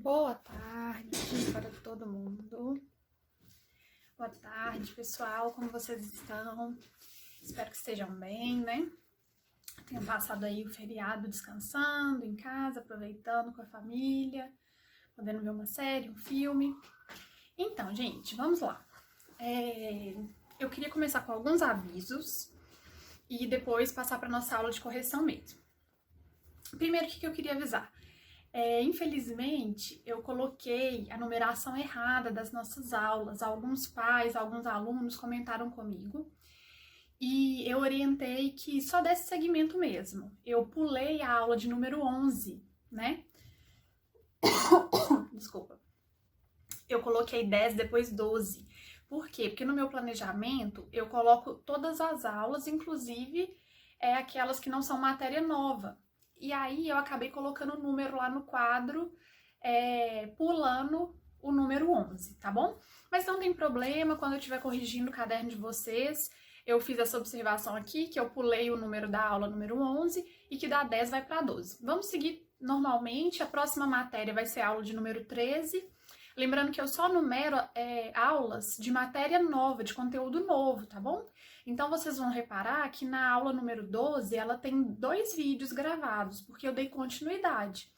Boa tarde para todo mundo. Boa tarde, pessoal. Como vocês estão? Espero que estejam bem, né? Tenham passado aí o feriado descansando em casa, aproveitando com a família, podendo ver uma série, um filme. Então, gente, vamos lá. Eu queria começar com alguns avisos e depois passar para nossa aula de correção mesmo. Primeiro, o que eu queria avisar? Infelizmente, eu coloquei a numeração errada das nossas aulas. Alguns pais, alguns alunos comentaram comigo e eu orientei que só desse segmento mesmo. Eu pulei a aula de número 11, né? Desculpa. Eu coloquei 10, depois 12. Por quê? Porque no meu planejamento eu coloco todas as aulas, inclusive aquelas que não são matéria nova. E aí eu acabei colocando o número lá no quadro, pulando o número 11, tá bom? Mas não tem problema, quando eu estiver corrigindo o caderno de vocês, eu fiz essa observação aqui, que eu pulei o número da aula número 11 e que da 10 vai para 12. Vamos seguir normalmente, a próxima matéria vai ser a aula de número 13. Lembrando que eu só numero aulas de matéria nova, de conteúdo novo, tá bom? Então, vocês vão reparar que na aula número 12, ela tem 2 vídeos gravados, porque eu dei continuidade.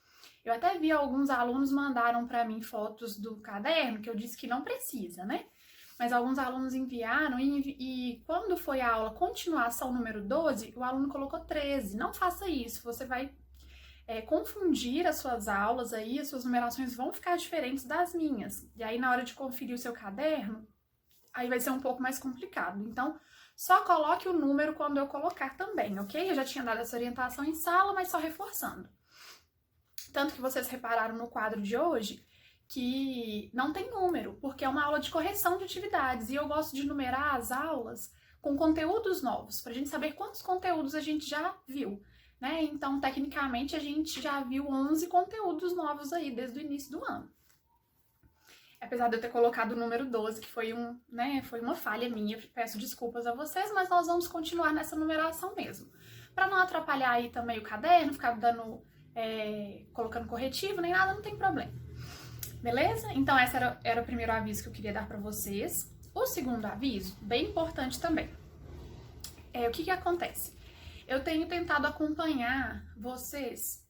Eu até vi alguns alunos mandaram para mim fotos do caderno, que eu disse que não precisa, né? Mas alguns alunos enviaram e quando foi a aula continuação número 12, o aluno colocou 13. Não faça isso, você vai confundir as suas aulas aí, as suas numerações vão ficar diferentes das minhas. E aí, na hora de conferir o seu caderno, aí vai ser um pouco mais complicado. Então, só coloque o número quando eu colocar também, ok? Eu já tinha dado essa orientação em sala, mas só reforçando. Tanto que vocês repararam no quadro de hoje que não tem número, porque é uma aula de correção de atividades. E eu gosto de numerar as aulas com conteúdos novos, pra gente saber quantos conteúdos a gente já viu. Né? Então, tecnicamente, a gente já viu 11 conteúdos novos aí desde o início do ano. Apesar de eu ter colocado o número 12, que foi uma falha minha, peço desculpas a vocês, mas nós vamos continuar nessa numeração mesmo. Para não atrapalhar aí também o caderno, ficar colocando corretivo, nem nada, não tem problema. Beleza? Então, esse era o primeiro aviso que eu queria dar para vocês. O segundo aviso, bem importante também. O que acontece? Eu tenho tentado acompanhar vocês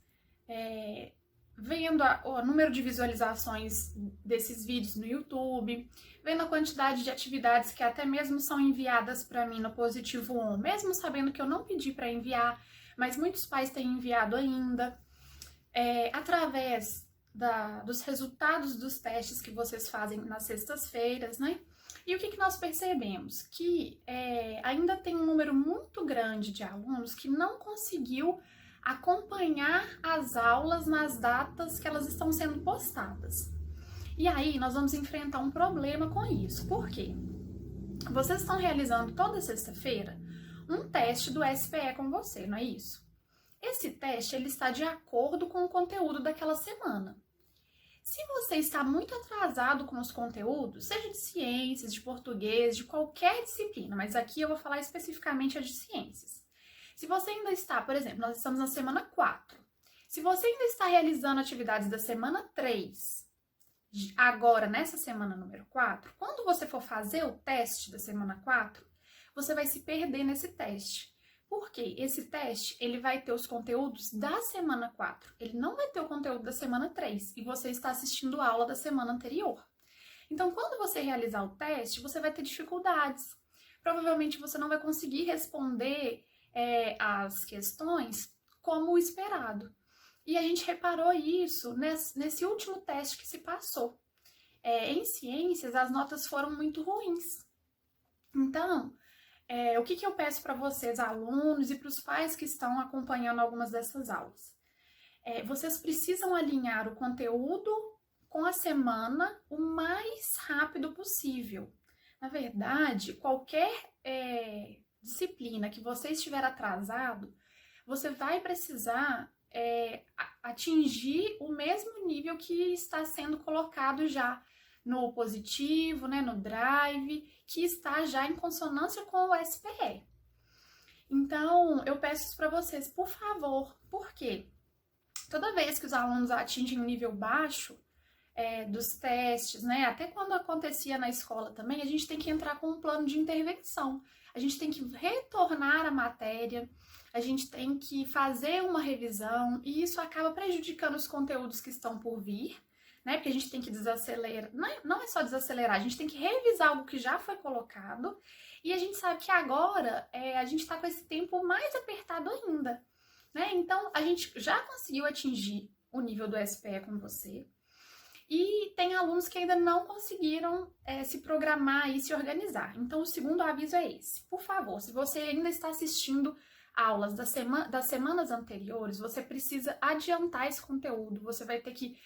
vendo o número de visualizações desses vídeos no YouTube, vendo a quantidade de atividades que até mesmo são enviadas para mim no Positivo On, mesmo sabendo que eu não pedi para enviar, mas muitos pais têm enviado ainda, através dos resultados dos testes que vocês fazem nas sextas-feiras, né? E o que nós percebemos? Que ainda tem um número muito grande de alunos que não conseguiu acompanhar as aulas nas datas que elas estão sendo postadas. E aí nós vamos enfrentar um problema com isso. Por quê? Vocês estão realizando toda sexta-feira um teste do SPE com você, não é isso? Esse teste ele está de acordo com o conteúdo daquela semana. Se você está muito atrasado com os conteúdos, seja de ciências, de português, de qualquer disciplina, mas aqui eu vou falar especificamente a de ciências. Se você ainda está, por exemplo, nós estamos na semana 4. Se você ainda está realizando atividades da semana 3, agora nessa semana número 4, quando você for fazer o teste da semana 4, você vai se perder nesse teste. Porque esse teste, ele vai ter os conteúdos da semana 4. Ele não vai ter o conteúdo da semana 3. E você está assistindo a aula da semana anterior. Então, quando você realizar o teste, você vai ter dificuldades. Provavelmente você não vai conseguir responder as questões como o esperado. E a gente reparou isso nesse último teste que se passou. Em ciências, as notas foram muito ruins. Então, o que eu peço para vocês, alunos, e para os pais que estão acompanhando algumas dessas aulas? Vocês precisam alinhar o conteúdo com a semana o mais rápido possível. Na verdade, qualquer disciplina que você estiver atrasado, você vai precisar atingir o mesmo nível que está sendo colocado já no Positivo, né, no Drive, que está já em consonância com o SPE. Então, eu peço isso para vocês, por favor, porque toda vez que os alunos atingem um nível baixo, dos testes, né? Até quando acontecia na escola também, a gente tem que entrar com um plano de intervenção. A gente tem que retornar a matéria, a gente tem que fazer uma revisão, e isso acaba prejudicando os conteúdos que estão por vir, né? Porque a gente tem que desacelerar, não é só desacelerar, a gente tem que revisar algo que já foi colocado, e a gente sabe que agora a gente está com esse tempo mais apertado ainda, né? Então, a gente já conseguiu atingir o nível do SPE com você, e tem alunos que ainda não conseguiram se programar e se organizar. Então, o segundo aviso é esse. Por favor, se você ainda está assistindo aulas das semanas anteriores, você precisa adiantar esse conteúdo. Você vai ter que,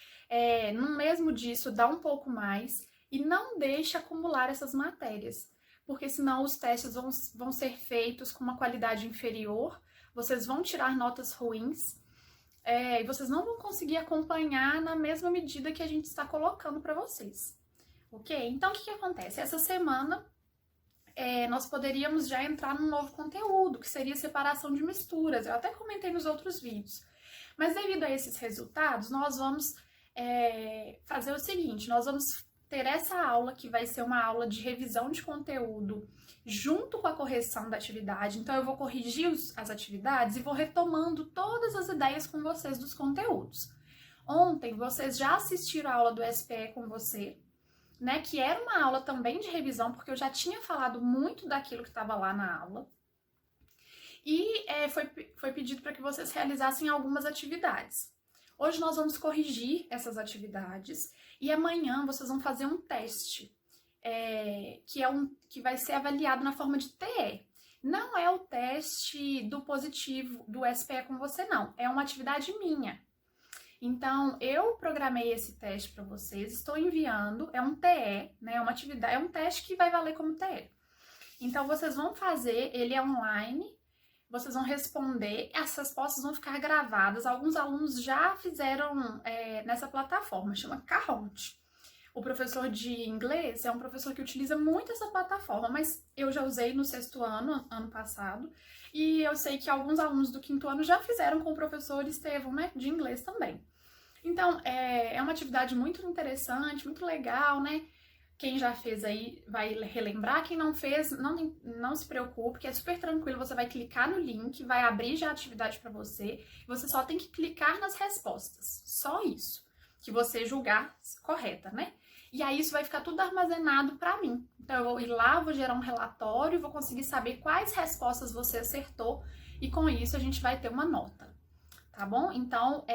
no mesmo disso, dar um pouco mais e não deixe acumular essas matérias, porque senão os testes vão ser feitos com uma qualidade inferior, vocês vão tirar notas ruins, e vocês não vão conseguir acompanhar na mesma medida que a gente está colocando para vocês, ok? Então, o que acontece? Essa semana, nós poderíamos já entrar num novo conteúdo, que seria separação de misturas. Eu até comentei nos outros vídeos. Mas devido a esses resultados, nós vamos fazer o seguinte, nós vamos ter essa aula, que vai ser uma aula de revisão de conteúdo, junto com a correção da atividade. Então, eu vou corrigir as atividades e vou retomando todas as ideias com vocês dos conteúdos. Ontem, vocês já assistiram a aula do SPE com você, né? Que era uma aula também de revisão, porque eu já tinha falado muito daquilo que estava lá na aula. E foi pedido para que vocês realizassem algumas atividades. Hoje nós vamos corrigir essas atividades e amanhã vocês vão fazer um teste, que vai ser avaliado na forma de TE. Não é o teste do positivo do SPE com você, não. É uma atividade minha. Então, eu programei esse teste para vocês, estou enviando, é um TE, né? É uma atividade, é um teste que vai valer como TE. Então, vocês vão fazer, ele é online, vocês vão responder, as respostas vão ficar gravadas. Alguns alunos já fizeram nessa plataforma, chama Kahoot. O professor de inglês é um professor que utiliza muito essa plataforma, mas eu já usei no 6º ano, ano passado, e eu sei que alguns alunos do 5º ano já fizeram com o professor Estevão, né, de inglês também. Então, é uma atividade muito interessante, muito legal, né? Quem já fez aí vai relembrar, quem não fez, não se preocupe, que é super tranquilo, você vai clicar no link, vai abrir já a atividade para você, você só tem que clicar nas respostas, só isso, que você julgar correta, né? E aí isso vai ficar tudo armazenado para mim. Então eu vou ir lá, vou gerar um relatório, vou conseguir saber quais respostas você acertou e com isso a gente vai ter uma nota, tá bom? Então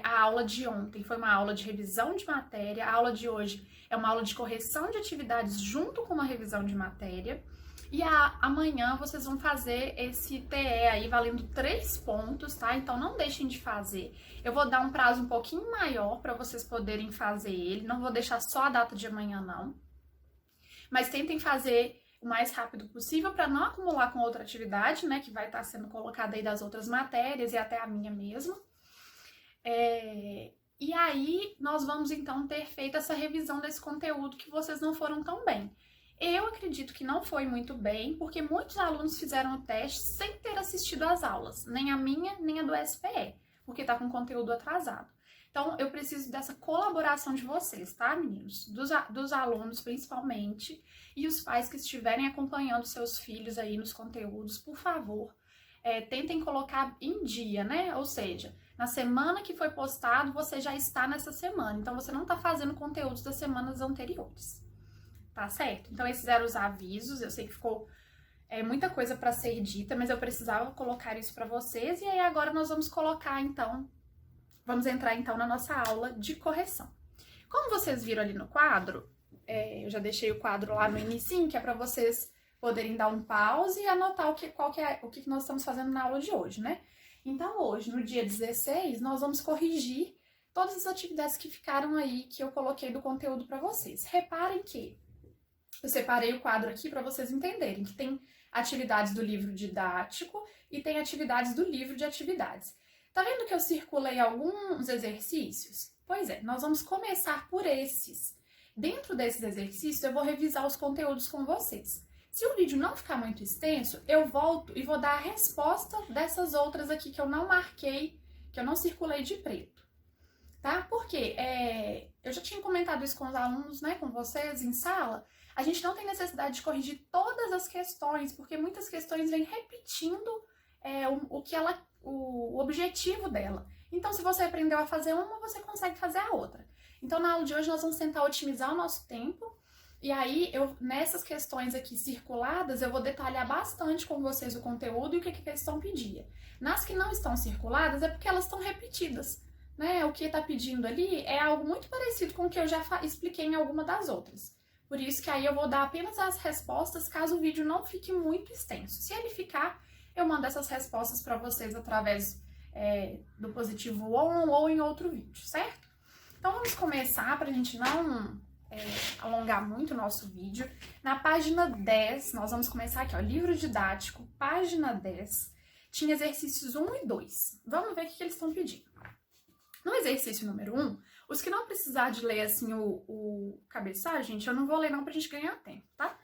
a aula de ontem foi uma aula de revisão de matéria, a aula de hoje é uma aula de correção de atividades junto com uma revisão de matéria. E amanhã vocês vão fazer esse TE aí valendo 3 pontos, tá? Então não deixem de fazer. Eu vou dar um prazo um pouquinho maior para vocês poderem fazer ele. Não vou deixar só a data de amanhã, não. Mas tentem fazer o mais rápido possível para não acumular com outra atividade, né? Que vai estar sendo colocada aí das outras matérias e até a minha mesma. E aí nós vamos então ter feito essa revisão desse conteúdo que vocês não foram tão bem. Eu acredito que não foi muito bem, porque muitos alunos fizeram o teste sem ter assistido às aulas, nem a minha, nem a do SPE, porque tá com conteúdo atrasado. Então, eu preciso dessa colaboração de vocês, tá, meninos? Dos alunos, principalmente, e os pais que estiverem acompanhando seus filhos aí nos conteúdos, por favor, tentem colocar em dia, né? Ou seja, na semana que foi postado, você já está nessa semana, então você não tá fazendo conteúdos das semanas anteriores. Tá certo? Então esses eram os avisos, eu sei que ficou muita coisa para ser dita, mas eu precisava colocar isso para vocês, e aí agora nós vamos entrar então na nossa aula de correção. Como vocês viram ali no quadro, eu já deixei o quadro lá no inicinho, que é para vocês poderem dar um pause e anotar o que nós estamos fazendo na aula de hoje, né? Então hoje, no dia 16, nós vamos corrigir todas as atividades que ficaram aí, que eu coloquei do conteúdo para vocês. Reparem que eu separei o quadro aqui para vocês entenderem que tem atividades do livro didático e tem atividades do livro de atividades. Tá vendo que eu circulei alguns exercícios? Pois é, nós vamos começar por esses. Dentro desses exercícios, eu vou revisar os conteúdos com vocês. Se o vídeo não ficar muito extenso, eu volto e vou dar a resposta dessas outras aqui que eu não marquei, que eu não circulei de preto. tá? Porque eu já tinha comentado isso com os alunos, né, com vocês em sala, a gente não tem necessidade de corrigir todas as questões, porque muitas questões vêm repetindo o objetivo dela. Então, se você aprendeu a fazer uma, você consegue fazer a outra. Então, na aula de hoje, nós vamos tentar otimizar o nosso tempo. E aí, nessas questões aqui circuladas, eu vou detalhar bastante com vocês o conteúdo e o que a questão pedia. Nas que não estão circuladas, é porque elas estão repetidas, né? O que está pedindo ali é algo muito parecido com o que eu já expliquei em alguma das outras. Por isso que aí eu vou dar apenas as respostas, caso o vídeo não fique muito extenso. Se ele ficar, eu mando essas respostas para vocês através do Positivo On ou em outro vídeo, certo? Então, vamos começar para a gente não alongar muito o nosso vídeo. Na página 10, nós vamos começar aqui, ó, livro didático, página 10, tinha exercícios 1 e 2. Vamos ver o que eles estão pedindo. No exercício número 1, os que não precisar de ler assim o cabeçalho, gente, eu não vou ler não pra gente ganhar tempo, tá?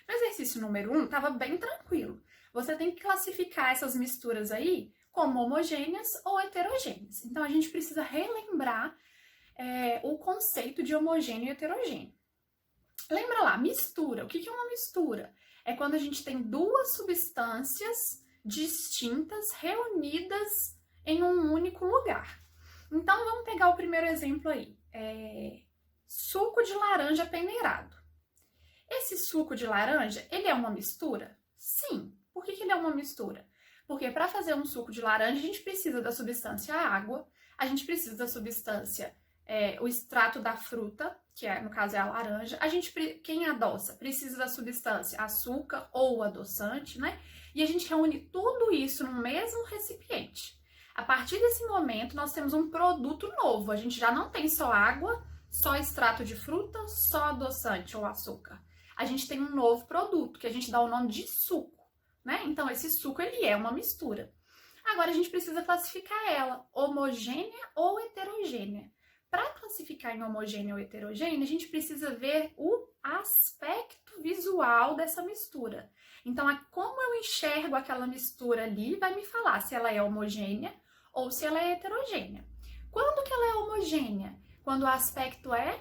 No exercício número 1, tava bem tranquilo. Você tem que classificar essas misturas aí como homogêneas ou heterogêneas. Então, a gente precisa relembrar o conceito de homogêneo e heterogêneo. Lembra lá, mistura. O que é uma mistura? É quando a gente tem duas substâncias distintas reunidas em um único lugar. Então, vamos pegar o primeiro exemplo aí. Suco de laranja peneirado. Esse suco de laranja, ele é uma mistura? Sim. Por que ele é uma mistura? Porque para fazer um suco de laranja, a gente precisa da substância água, a gente precisa da substância o extrato da fruta, que no caso é a laranja. Quem adoça precisa da substância açúcar ou adoçante, né? E a gente reúne tudo isso no mesmo recipiente. A partir desse momento, nós temos um produto novo. A gente já não tem só água, só extrato de fruta, só adoçante ou açúcar. A gente tem um novo produto, que a gente dá o nome de suco, né? Então, esse suco, ele é uma mistura. Agora, a gente precisa classificar ela, homogênea ou heterogênea. Para classificar em homogênea ou heterogênea, a gente precisa ver o aspecto visual dessa mistura. Então, como eu enxergo aquela mistura ali, vai me falar se ela é homogênea ou se ela é heterogênea. Quando que ela é homogênea? Quando o aspecto é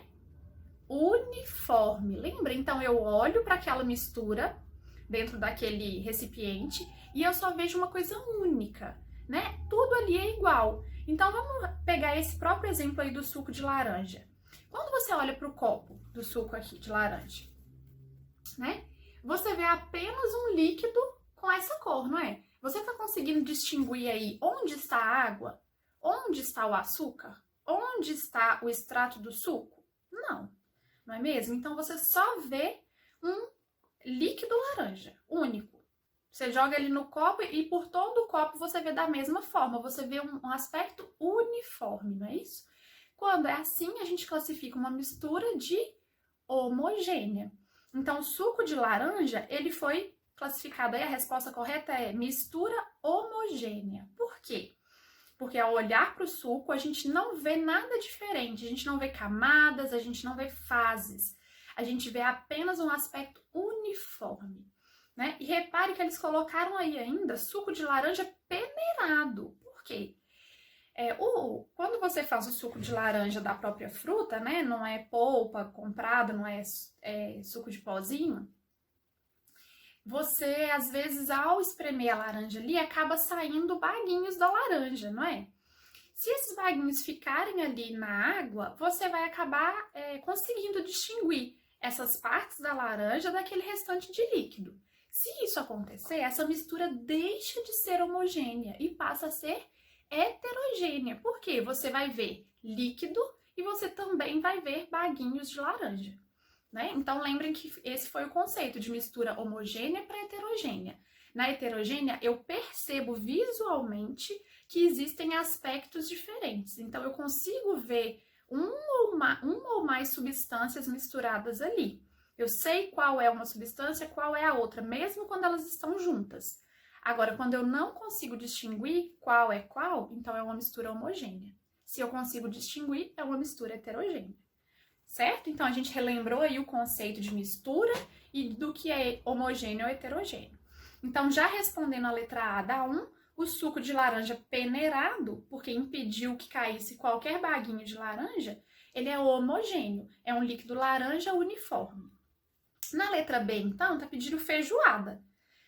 uniforme. Lembra? Então, eu olho para aquela mistura dentro daquele recipiente e eu só vejo uma coisa única, né? Tudo ali é igual. Então, vamos pegar esse próprio exemplo aí do suco de laranja. Quando você olha para o copo do suco aqui de laranja, né? Você vê apenas um líquido com essa cor, não é? Você está conseguindo distinguir aí onde está a água? Onde está o açúcar? Onde está o extrato do suco? Não, não é mesmo? Então, você só vê um líquido laranja, único. Você joga ele no copo e por todo o copo você vê da mesma forma, você vê um aspecto uniforme, não é isso? Quando é assim, a gente classifica uma mistura de homogênea. Então, o suco de laranja, ele foi classificado aí, a resposta correta é mistura homogênea. Por quê? Porque ao olhar para o suco, a gente não vê nada diferente, a gente não vê camadas, a gente não vê fases, a gente vê apenas um aspecto uniforme. Né? E repare que eles colocaram aí ainda suco de laranja peneirado. Por quê? Quando você faz o suco de laranja da própria fruta, né? Não é polpa comprada, não é suco de pozinho. Você, às vezes, ao espremer a laranja ali, acaba saindo baguinhos da laranja, não é? Se esses baguinhos ficarem ali na água, você vai acabar conseguindo distinguir essas partes da laranja daquele restante de líquido. Se isso acontecer, essa mistura deixa de ser homogênea e passa a ser heterogênea. Por quê? Você vai ver líquido e você também vai ver baguinhos de laranja, né? Então, lembrem que esse foi o conceito de mistura homogênea para heterogênea. Na heterogênea, eu percebo visualmente que existem aspectos diferentes. Então, eu consigo ver uma ou mais substâncias misturadas ali. Eu sei qual é uma substância, qual é a outra, mesmo quando elas estão juntas. Agora, quando eu não consigo distinguir qual é qual, então é uma mistura homogênea. Se eu consigo distinguir, é uma mistura heterogênea. Certo? Então, a gente relembrou aí o conceito de mistura e do que é homogêneo ou heterogêneo. Então, já respondendo a letra A da 1, O suco de laranja peneirado, porque impediu que caísse qualquer baguinho de laranja, ele é homogêneo, é um líquido laranja uniforme. Na letra B, então, tá pedindo feijoada.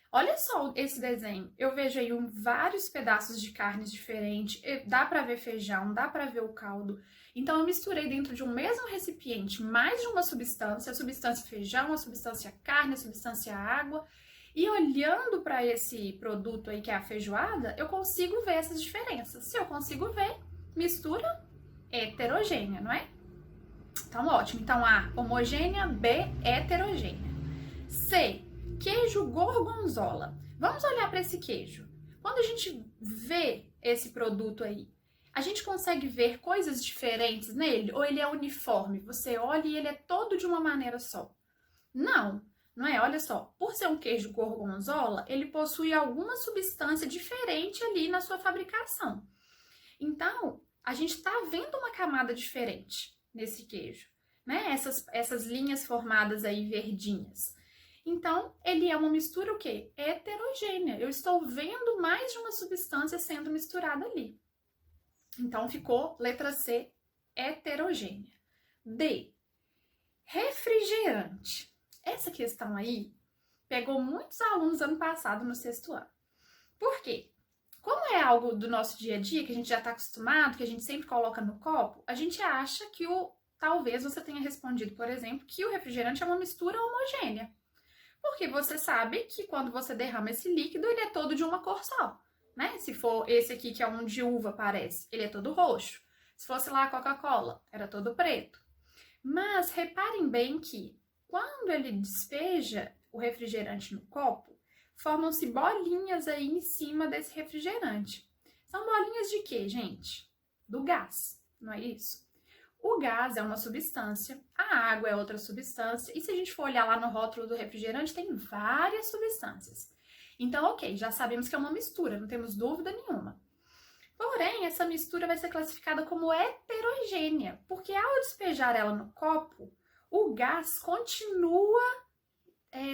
Olha só esse desenho. Eu vejo aí vários pedaços de carnes diferentes. Dá para ver feijão, dá para ver o caldo. Então, eu misturei dentro de um mesmo recipiente mais de uma substância. A substância feijão, a substância carne, a substância água. E olhando para esse produto aí que é a feijoada, eu consigo ver essas diferenças. Se eu consigo ver, mistura heterogênea, não é? Então, ótimo. Então, A, homogênea, B, heterogênea. C, queijo gorgonzola. Vamos olhar para esse queijo. Quando a gente vê esse produto aí, a gente consegue ver coisas diferentes nele? Ou ele é uniforme? Você olha e ele é todo de uma maneira só? Não, não é? Olha só, por ser um queijo gorgonzola, ele possui alguma substância diferente ali na sua fabricação. Então, a gente está vendo uma camada diferente nesse queijo, né? Essas linhas formadas aí verdinhas. Então, ele é uma mistura o quê? Heterogênea. Eu estou vendo mais de uma substância sendo misturada ali. Então, ficou letra C, heterogênea. D, refrigerante. Essa questão aí pegou muitos alunos ano passado no 6º ano. Por quê? Como é algo do nosso dia a dia, que a gente já está acostumado, que a gente sempre coloca no copo, a gente acha que talvez você tenha respondido, por exemplo, que o refrigerante é uma mistura homogênea. Porque você sabe que quando você derrama esse líquido, ele é todo de uma cor só, né? Se for esse aqui, que é um de uva, parece, ele é todo roxo. Se fosse lá a Coca-Cola, era todo preto. Mas reparem bem que, quando ele despeja o refrigerante no copo, formam-se bolinhas aí em cima desse refrigerante. São bolinhas de quê, gente? Do gás, não é isso? O gás é uma substância, a água é outra substância, e se a gente for olhar lá no rótulo do refrigerante, tem várias substâncias. Então, ok, já sabemos que é uma mistura, não temos dúvida nenhuma. Porém, essa mistura vai ser classificada como heterogênea, porque ao despejar ela no copo, o gás continua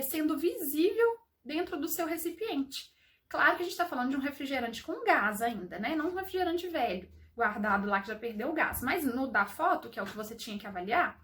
sendo visível dentro do seu recipiente. Claro que a gente está falando de um refrigerante com gás ainda, né? Não um refrigerante velho, guardado lá que já perdeu o gás. Mas no da foto, que é o que você tinha que avaliar,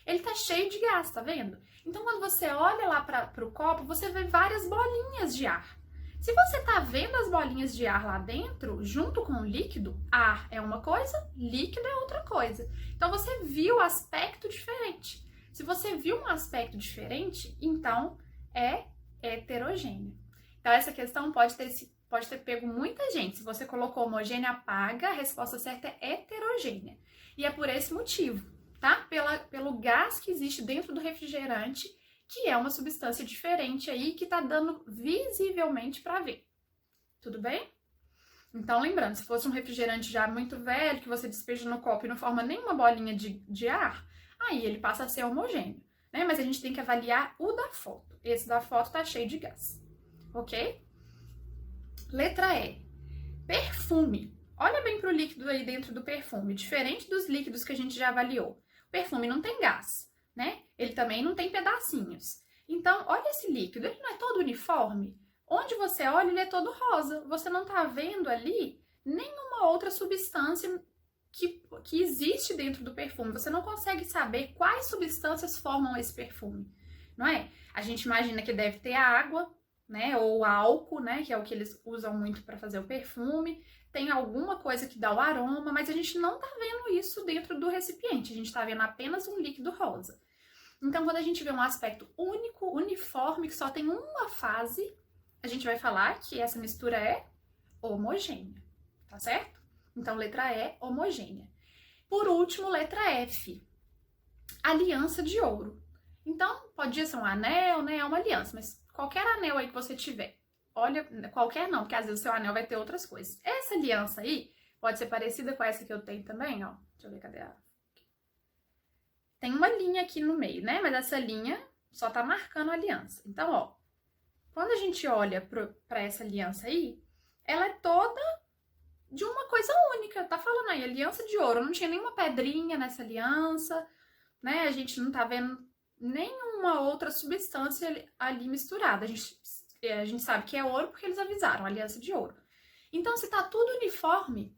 ele tá cheio de gás, tá vendo? Então, quando você olha lá para o copo, você vê várias bolinhas de ar. Se você tá vendo as bolinhas de ar lá dentro, junto com o líquido, ar é uma coisa, líquido é outra coisa. Então, você viu aspecto diferente. Se você viu um aspecto diferente, então é heterogêneo. Então, essa questão pode ter pego muita gente. Se você colocou homogênea, apaga, a resposta certa é heterogênea. E é por esse motivo, tá? Pelo gás que existe dentro do refrigerante, que é uma substância diferente aí, que tá dando visivelmente para ver. Tudo bem? Então, lembrando, se fosse um refrigerante já muito velho, que você despeja no copo e não forma nenhuma bolinha de ar, aí ele passa a ser homogêneo, né? Mas a gente tem que avaliar o da foto. Esse da foto tá cheio de gás, ok? Letra E. Perfume. Olha bem pro líquido aí dentro do perfume. Diferente dos líquidos que a gente já avaliou. O perfume não tem gás, né? Ele também não tem pedacinhos. Então, olha esse líquido. Ele não é todo uniforme? Onde você olha, ele é todo rosa. Você não tá vendo ali nenhuma outra substância que existe dentro do perfume. Você não consegue saber quais substâncias formam esse perfume, não é? A gente imagina que deve ter água, né? Ou álcool, né? Que é o que eles usam muito para fazer o perfume. Tem alguma coisa que dá o aroma, mas a gente não tá vendo isso dentro do recipiente. A gente tá vendo apenas um líquido rosa. Então, quando a gente vê um aspecto único, uniforme, que só tem uma fase, a gente vai falar que essa mistura é homogênea, tá certo? Então, letra E, homogênea. Por último, letra F, aliança de ouro. Então, podia ser um anel, né? É uma aliança, mas qualquer anel aí que você tiver. Olha, qualquer não, porque às vezes o seu anel vai ter outras coisas. Essa aliança aí pode ser parecida com essa que eu tenho também, ó. Deixa eu ver, cadê a... Tem uma linha aqui no meio, né? Mas essa linha só tá marcando a aliança. Então, ó, quando a gente olha pra essa aliança aí, ela é toda de uma coisa única. Tá falando aí, aliança de ouro. Não tinha nenhuma pedrinha nessa aliança, né? A gente não tá vendo nenhuma outra substância ali misturada. A gente sabe que é ouro porque eles avisaram, aliança de ouro. Então, se tá tudo uniforme,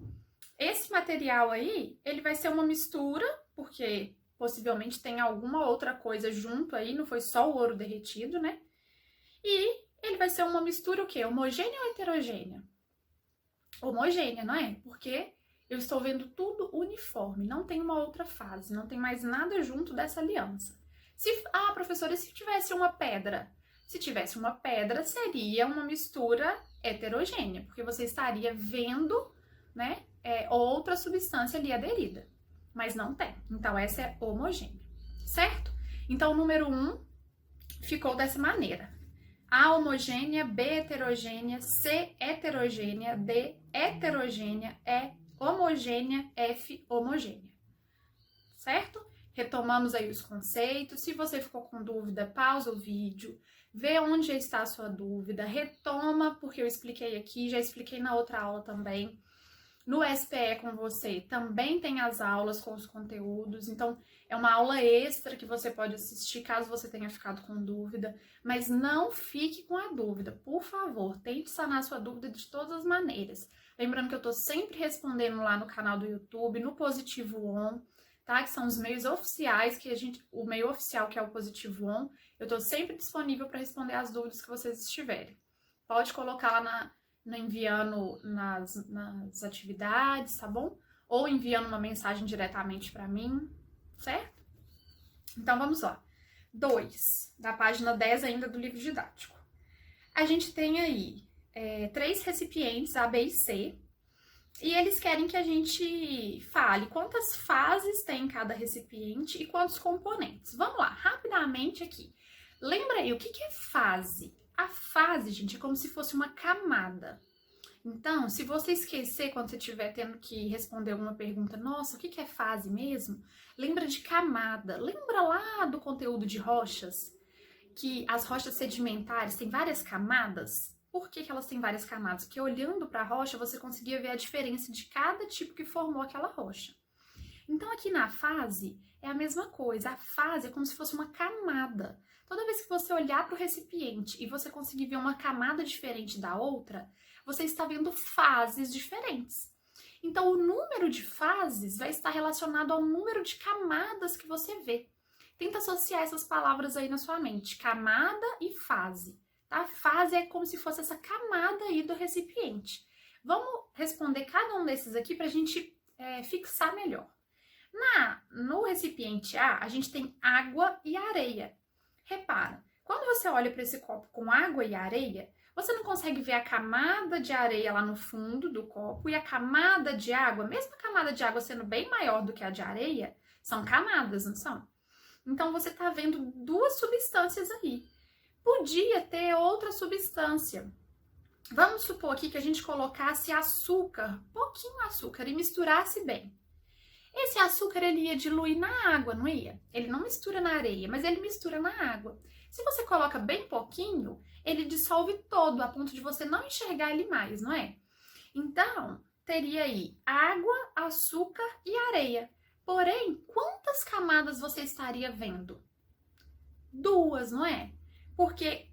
esse material aí, ele vai ser uma mistura, porque possivelmente tem alguma outra coisa junto aí, não foi só o ouro derretido, né? E ele vai ser uma mistura o quê? Homogênea ou heterogênea? Homogênea, não é? Porque eu estou vendo tudo uniforme, não tem uma outra fase, não tem mais nada junto dessa aliança. Professora, e se tivesse uma pedra? Se tivesse uma pedra, seria uma mistura heterogênea, porque você estaria vendo, né, outra substância ali aderida. Mas não tem. Então, essa é homogênea, certo? Então, o número 1 ficou dessa maneira. A homogênea, B heterogênea, C heterogênea, D heterogênea, E homogênea, F homogênea. Certo? Retomamos aí os conceitos. Se você ficou com dúvida, pausa o vídeo, vê onde está a sua dúvida, retoma, porque eu expliquei aqui, já expliquei na outra aula também. No SPE com você também tem as aulas com os conteúdos, então é uma aula extra que você pode assistir caso você tenha ficado com dúvida, mas não fique com a dúvida, por favor, tente sanar sua dúvida de todas as maneiras. Lembrando que eu tô sempre respondendo lá no canal do YouTube, no Positivo On, tá? Que são os meios oficiais o meio oficial que é o Positivo On, eu tô sempre disponível para responder as dúvidas que vocês estiverem. Pode colocar lá enviando nas atividades, tá bom? Ou enviando uma mensagem diretamente para mim, certo? Então, vamos lá. 2, da página 10 ainda do livro didático. A gente tem aí 3 recipientes, A, B e C, e eles querem que a gente fale quantas fases tem em cada recipiente e quantos componentes. Vamos lá, rapidamente aqui. Lembra aí, o que é fase? A fase, gente, é como se fosse uma camada. Então, se você esquecer quando você estiver tendo que responder alguma pergunta, nossa, o que é fase mesmo? Lembra de camada. Lembra lá do conteúdo de rochas? Que as rochas sedimentares têm várias camadas? Por que elas têm várias camadas? Porque olhando para a rocha, você conseguia ver a diferença de cada tipo que formou aquela rocha. Então, aqui na fase, é a mesma coisa. A fase é como se fosse uma camada. Toda vez que você olhar para o recipiente e você conseguir ver uma camada diferente da outra, você está vendo fases diferentes. Então, o número de fases vai estar relacionado ao número de camadas que você vê. Tenta associar essas palavras aí na sua mente, camada e fase. Tá? Fase é como se fosse essa camada aí do recipiente. Vamos responder cada um desses aqui para a gente fixar melhor. No recipiente A, a gente tem água e areia. Repara, quando você olha para esse copo com água e areia, você não consegue ver a camada de areia lá no fundo do copo e a camada de água, mesmo a camada de água sendo bem maior do que a de areia, são camadas, não são? Então, você está vendo duas substâncias aí. Podia ter outra substância. Vamos supor aqui que a gente colocasse açúcar, pouquinho açúcar, e misturasse bem. Esse açúcar, ele ia diluir na água, não ia? Ele não mistura na areia, mas ele mistura na água. Se você coloca bem pouquinho, ele dissolve todo, a ponto de você não enxergar ele mais, não é? Então, teria aí água, açúcar e areia. Porém, quantas camadas você estaria vendo? 2, não é? Porque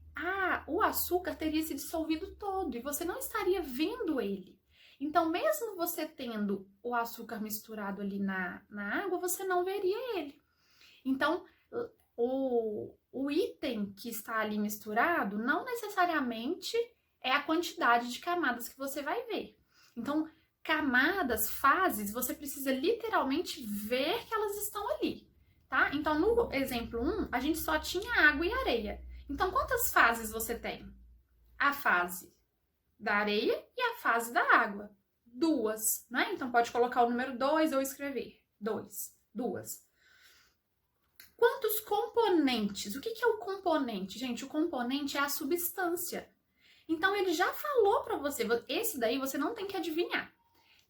o açúcar teria se dissolvido todo e você não estaria vendo ele. Então, mesmo você tendo o açúcar misturado ali na água, você não veria ele. Então, o item que está ali misturado não necessariamente é a quantidade de camadas que você vai ver. Então, camadas, fases, você precisa literalmente ver que elas estão ali, tá? Então, no exemplo 1, a gente só tinha água e areia. Então, quantas fases você tem? A fase da areia e a fase da água. 2, né? Então, pode colocar o número 2 ou escrever 2. Quantos componentes? O que é o componente? Gente, o componente é a substância. Então, ele já falou para você, esse daí você não tem que adivinhar.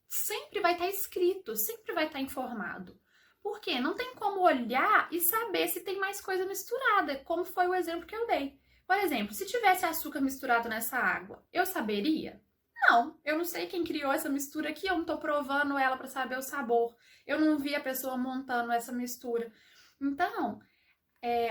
Sempre vai estar escrito, sempre vai estar informado. Por quê? Não tem como olhar e saber se tem mais coisa misturada, como foi o exemplo que eu dei. Por exemplo, se tivesse açúcar misturado nessa água, eu saberia? Não, eu não sei quem criou essa mistura aqui, eu não tô provando ela para saber o sabor. Eu não vi a pessoa montando essa mistura. Então,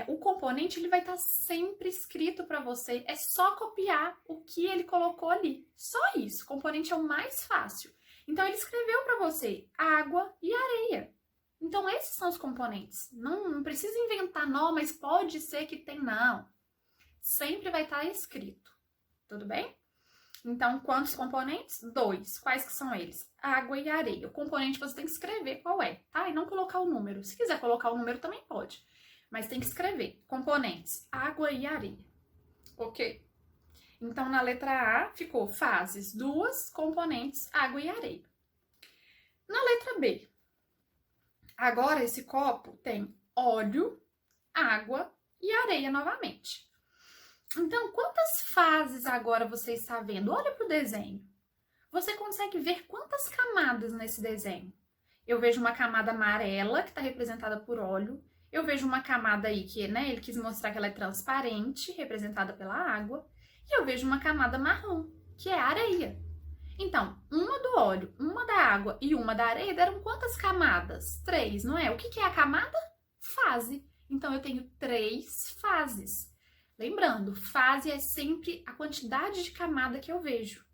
o componente ele vai estar sempre escrito para você, é só copiar o que ele colocou ali. Só isso, o componente é o mais fácil. Então, ele escreveu para você água e areia. Então, esses são os componentes. Não precisa inventar, não, mas pode ser que tem, não. Sempre vai estar escrito, tudo bem? Então, quantos componentes? 2. Quais que são eles? Água e areia. O componente você tem que escrever qual é, tá? E não colocar o número. Se quiser colocar o número, também pode. Mas tem que escrever. Componentes, água e areia. Ok? Então, na letra A, ficou fases, 2, componentes, água e areia. Na letra B, agora esse copo tem óleo, água e areia novamente. Então, quantas fases agora você está vendo? Olha para o desenho. Você consegue ver quantas camadas nesse desenho? Eu vejo uma camada amarela, que está representada por óleo. Eu vejo uma camada aí que, né, ele quis mostrar que ela é transparente, representada pela água. E eu vejo uma camada marrom, que é a areia. Então, uma do óleo, uma da água e uma da areia deram quantas camadas? 3, não é? O que é a camada? Fase. Então, eu tenho 3 fases. Lembrando, fase é sempre a quantidade de camada que eu vejo.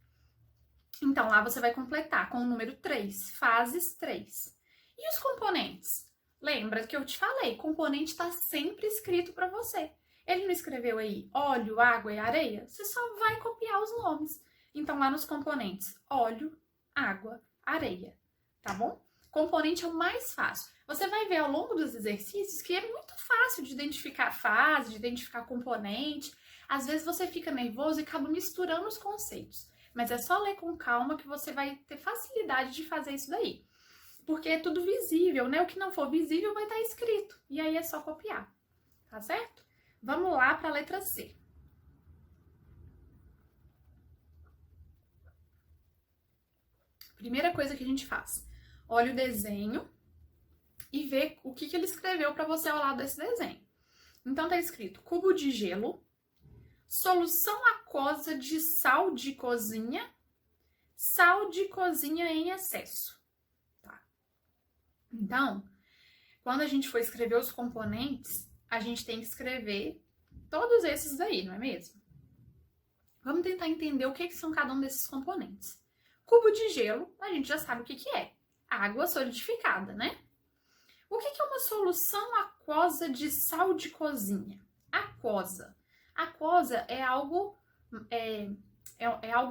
Então, lá você vai completar com o número 3, fases 3. E os componentes? Lembra que eu te falei, componente está sempre escrito para você. Ele não escreveu aí óleo, água e areia? Você só vai copiar os nomes. Então, lá nos componentes, óleo, água, areia, tá bom? Componente é o mais fácil. Você vai ver ao longo dos exercícios que é muito fácil de identificar fase, de identificar componente. Às vezes você fica nervoso e acaba misturando os conceitos. Mas é só ler com calma que você vai ter facilidade de fazer isso daí. Porque é tudo visível, né? O que não for visível vai estar escrito. E aí é só copiar, tá certo? Vamos lá para a letra C. Primeira coisa que a gente faz. Olha o desenho e vê o que ele escreveu para você ao lado desse desenho. Então, tá escrito cubo de gelo, solução aquosa de sal de cozinha em excesso. Tá? Então, quando a gente for escrever os componentes, a gente tem que escrever todos esses daí, não é mesmo? Vamos tentar entender o que são cada um desses componentes. Cubo de gelo, a gente já sabe o que é. Água solidificada, né? O que é uma solução aquosa de sal de cozinha? Aquosa. Aquosa é algo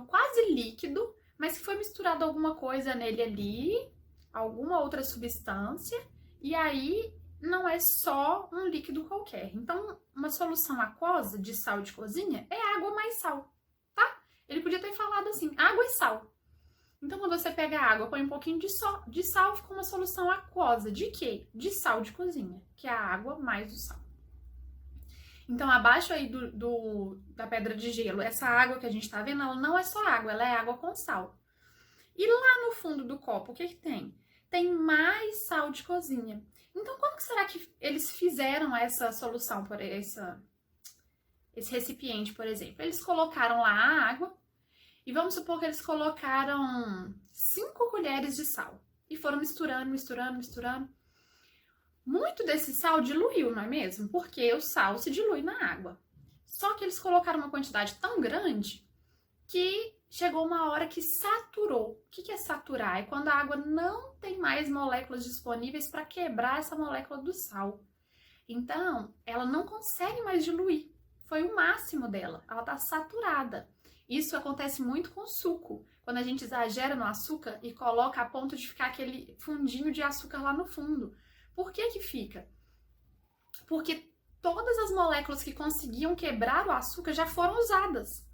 quase líquido, mas que foi misturado alguma coisa nele ali, alguma outra substância, e aí não é só um líquido qualquer. Então, uma solução aquosa de sal de cozinha é água mais sal, tá? Ele podia ter falado assim, água e sal. Então, quando você pega a água, põe um pouquinho de sal, fica uma solução aquosa. De quê? De sal de cozinha, que é a água mais o sal. Então, abaixo aí da pedra de gelo, essa água que a gente tá vendo, ela não é só água, ela é água com sal. E lá no fundo do copo, o que tem? Tem mais sal de cozinha. Então, como que será que eles fizeram essa solução, por esse recipiente, por exemplo? Eles colocaram lá a água, e vamos supor que eles colocaram 5 colheres de sal. E foram misturando, misturando, misturando. Muito desse sal diluiu, não é mesmo? Porque o sal se dilui na água. Só que eles colocaram uma quantidade tão grande que chegou uma hora que saturou. O que é saturar? É quando a água não tem mais moléculas disponíveis para quebrar essa molécula do sal. Então, ela não consegue mais diluir. Foi o máximo dela. Ela está saturada. Isso acontece muito com suco, quando a gente exagera no açúcar e coloca a ponto de ficar aquele fundinho de açúcar lá no fundo. Por que que fica? Porque todas as moléculas que conseguiam quebrar o açúcar já foram usadas.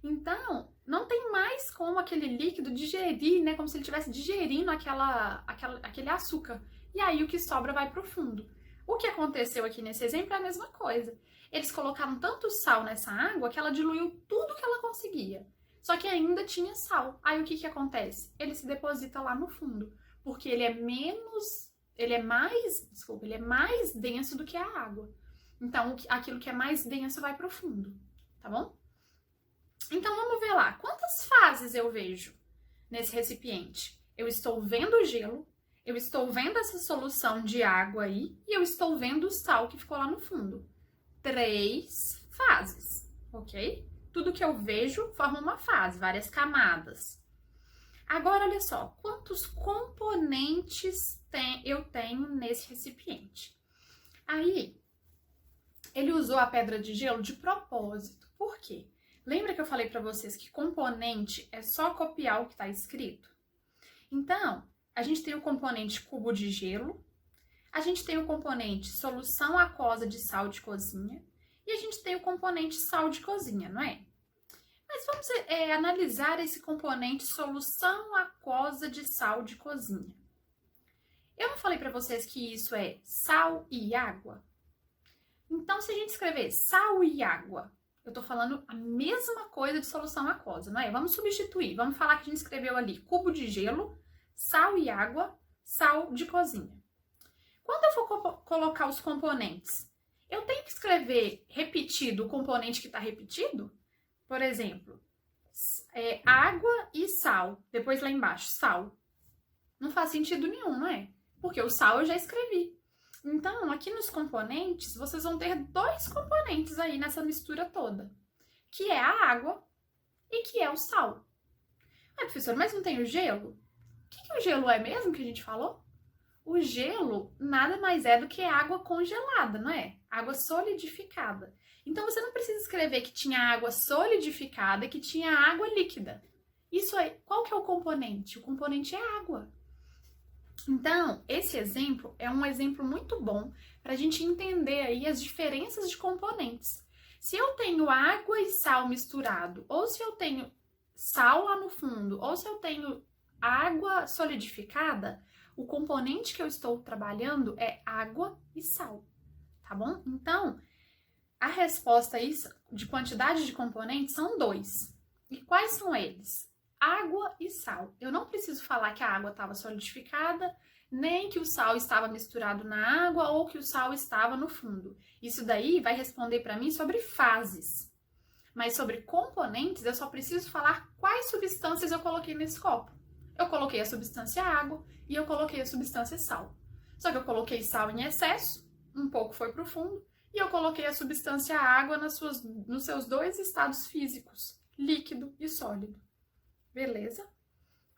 Então, não tem mais como aquele líquido digerir, né? Como se ele estivesse digerindo aquele açúcar. E aí o que sobra vai para o fundo. O que aconteceu aqui nesse exemplo é a mesma coisa. Eles colocaram tanto sal nessa água que ela diluiu tudo que ela conseguia. Só que ainda tinha sal. Aí o que acontece? Ele se deposita lá no fundo, porque ele é mais denso do que a água. Então, aquilo que é mais denso vai pro fundo, tá bom? Então, vamos ver lá. Quantas fases eu vejo nesse recipiente? Eu estou vendo o gelo, Eu estou vendo essa solução de água aí e eu estou vendo o sal que ficou lá no fundo. 3 fases, ok? Tudo que eu vejo forma uma fase, várias camadas. Agora, olha só, quantos componentes eu tenho nesse recipiente? Aí, ele usou a pedra de gelo de propósito. Por quê? Lembra que eu falei para vocês que componente é só copiar o que está escrito? Então, a gente tem o componente cubo de gelo, a gente tem o componente solução aquosa de sal de cozinha e a gente tem o componente sal de cozinha, não é? Mas vamos analisar esse componente solução aquosa de sal de cozinha. Eu não falei para vocês que isso é sal e água? Então, se a gente escrever sal e água, eu tô falando a mesma coisa de solução aquosa, não é? Vamos substituir, vamos falar que a gente escreveu ali cubo de gelo, sal e água, sal de cozinha. Quando eu for colocar os componentes, eu tenho que escrever repetido o componente que está repetido? Por exemplo, água e sal. Depois lá embaixo, sal. Não faz sentido nenhum, não é? Porque o sal eu já escrevi. Então, aqui nos componentes, vocês vão ter 2 componentes aí nessa mistura toda. Que é a água e que é o sal. Ah, professor, mas não tem o gelo? O que o gelo é mesmo que a gente falou? O gelo nada mais é do que água congelada, não é? Água solidificada. Então, você não precisa escrever que tinha água solidificada e que tinha água líquida. Isso aí, qual que é o componente? O componente é água. Então, esse exemplo é um exemplo muito bom para a gente entender aí as diferenças de componentes. Se eu tenho água e sal misturado, ou se eu tenho sal lá no fundo, ou se eu tenho água solidificada, o componente que eu estou trabalhando é água e sal, tá bom? Então, a resposta aí de quantidade de componentes são 2. E quais são eles? Água e sal. Eu não preciso falar que a água estava solidificada, nem que o sal estava misturado na água ou que o sal estava no fundo. Isso daí vai responder para mim sobre fases. Mas sobre componentes, eu só preciso falar quais substâncias eu coloquei nesse copo. Eu coloquei a substância água e eu coloquei a substância sal. Só que eu coloquei sal em excesso, um pouco foi para o fundo, e eu coloquei a substância água nos seus 2 estados físicos, líquido e sólido. Beleza?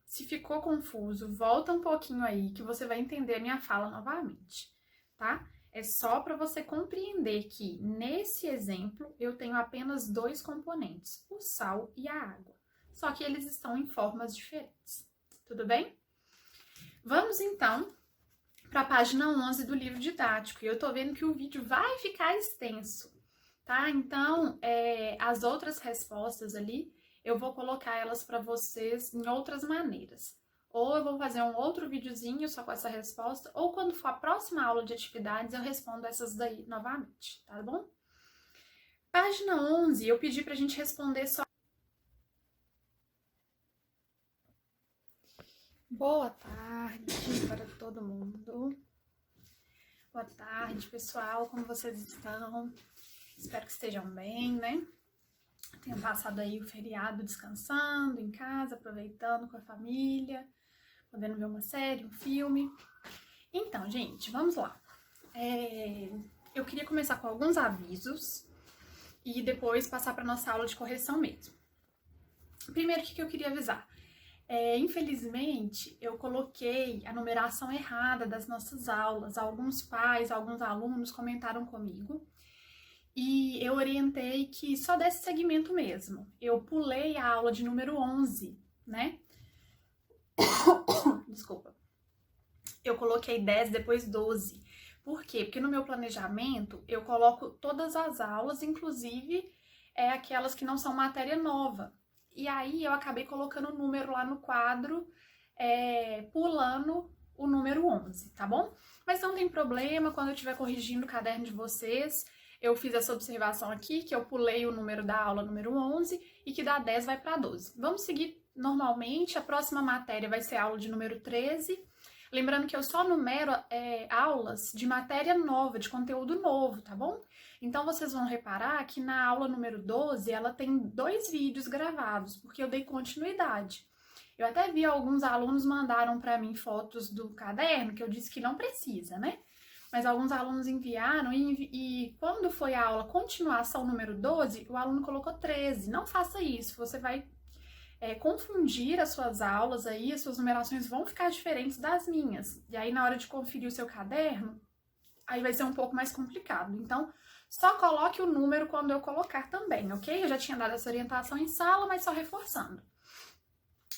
Se ficou confuso, volta um pouquinho aí que você vai entender a minha fala novamente, tá? É só para você compreender que nesse exemplo eu tenho apenas 2 componentes, o sal e a água. Só que eles estão em formas diferentes. Tudo bem? Vamos então para a página 11 do livro didático. E eu tô vendo que o vídeo vai ficar extenso, tá? Então, as outras respostas ali, eu vou colocar elas para vocês em outras maneiras. Ou eu vou fazer um outro videozinho só com essa resposta, ou quando for a próxima aula de atividades, eu respondo essas daí novamente, tá bom? Página 11, eu pedi pra gente responder só. Boa tarde para todo mundo. Boa tarde, pessoal. Como vocês estão? Espero que estejam bem, né? Tenham passado aí o feriado descansando em casa, aproveitando com a família, podendo ver uma série, um filme. Então, gente, vamos lá. Eu queria começar com alguns avisos e depois passar para nossa aula de correção mesmo. Primeiro, o que eu queria avisar? Infelizmente, eu coloquei a numeração errada das nossas aulas. Alguns pais, alguns alunos comentaram comigo e eu orientei que só desse segmento mesmo. Eu pulei a aula de número 11, né? Desculpa. Eu coloquei 10, depois 12. Por quê? Porque no meu planejamento eu coloco todas as aulas, inclusive aquelas que não são matéria nova. E aí eu acabei colocando o número lá no quadro, pulando o número 11, tá bom? Mas não tem problema, quando eu estiver corrigindo o caderno de vocês, eu fiz essa observação aqui, que eu pulei o número da aula número 11 e que da 10 vai para 12. Vamos seguir normalmente, a próxima matéria vai ser a aula de número 13. Lembrando que eu só numero aulas de matéria nova, de conteúdo novo, tá bom? Então, vocês vão reparar que na aula número 12, ela tem 2 vídeos gravados, porque eu dei continuidade. Eu até vi alguns alunos mandaram para mim fotos do caderno, que eu disse que não precisa, né? Mas alguns alunos enviaram e quando foi a aula continuação número 12, o aluno colocou 13. Não faça isso, você vai confundir as suas aulas aí, as suas numerações vão ficar diferentes das minhas. E aí na hora de conferir o seu caderno, aí vai ser um pouco mais complicado. Então, só coloque o número quando eu colocar também, ok? Eu já tinha dado essa orientação em sala, mas só reforçando.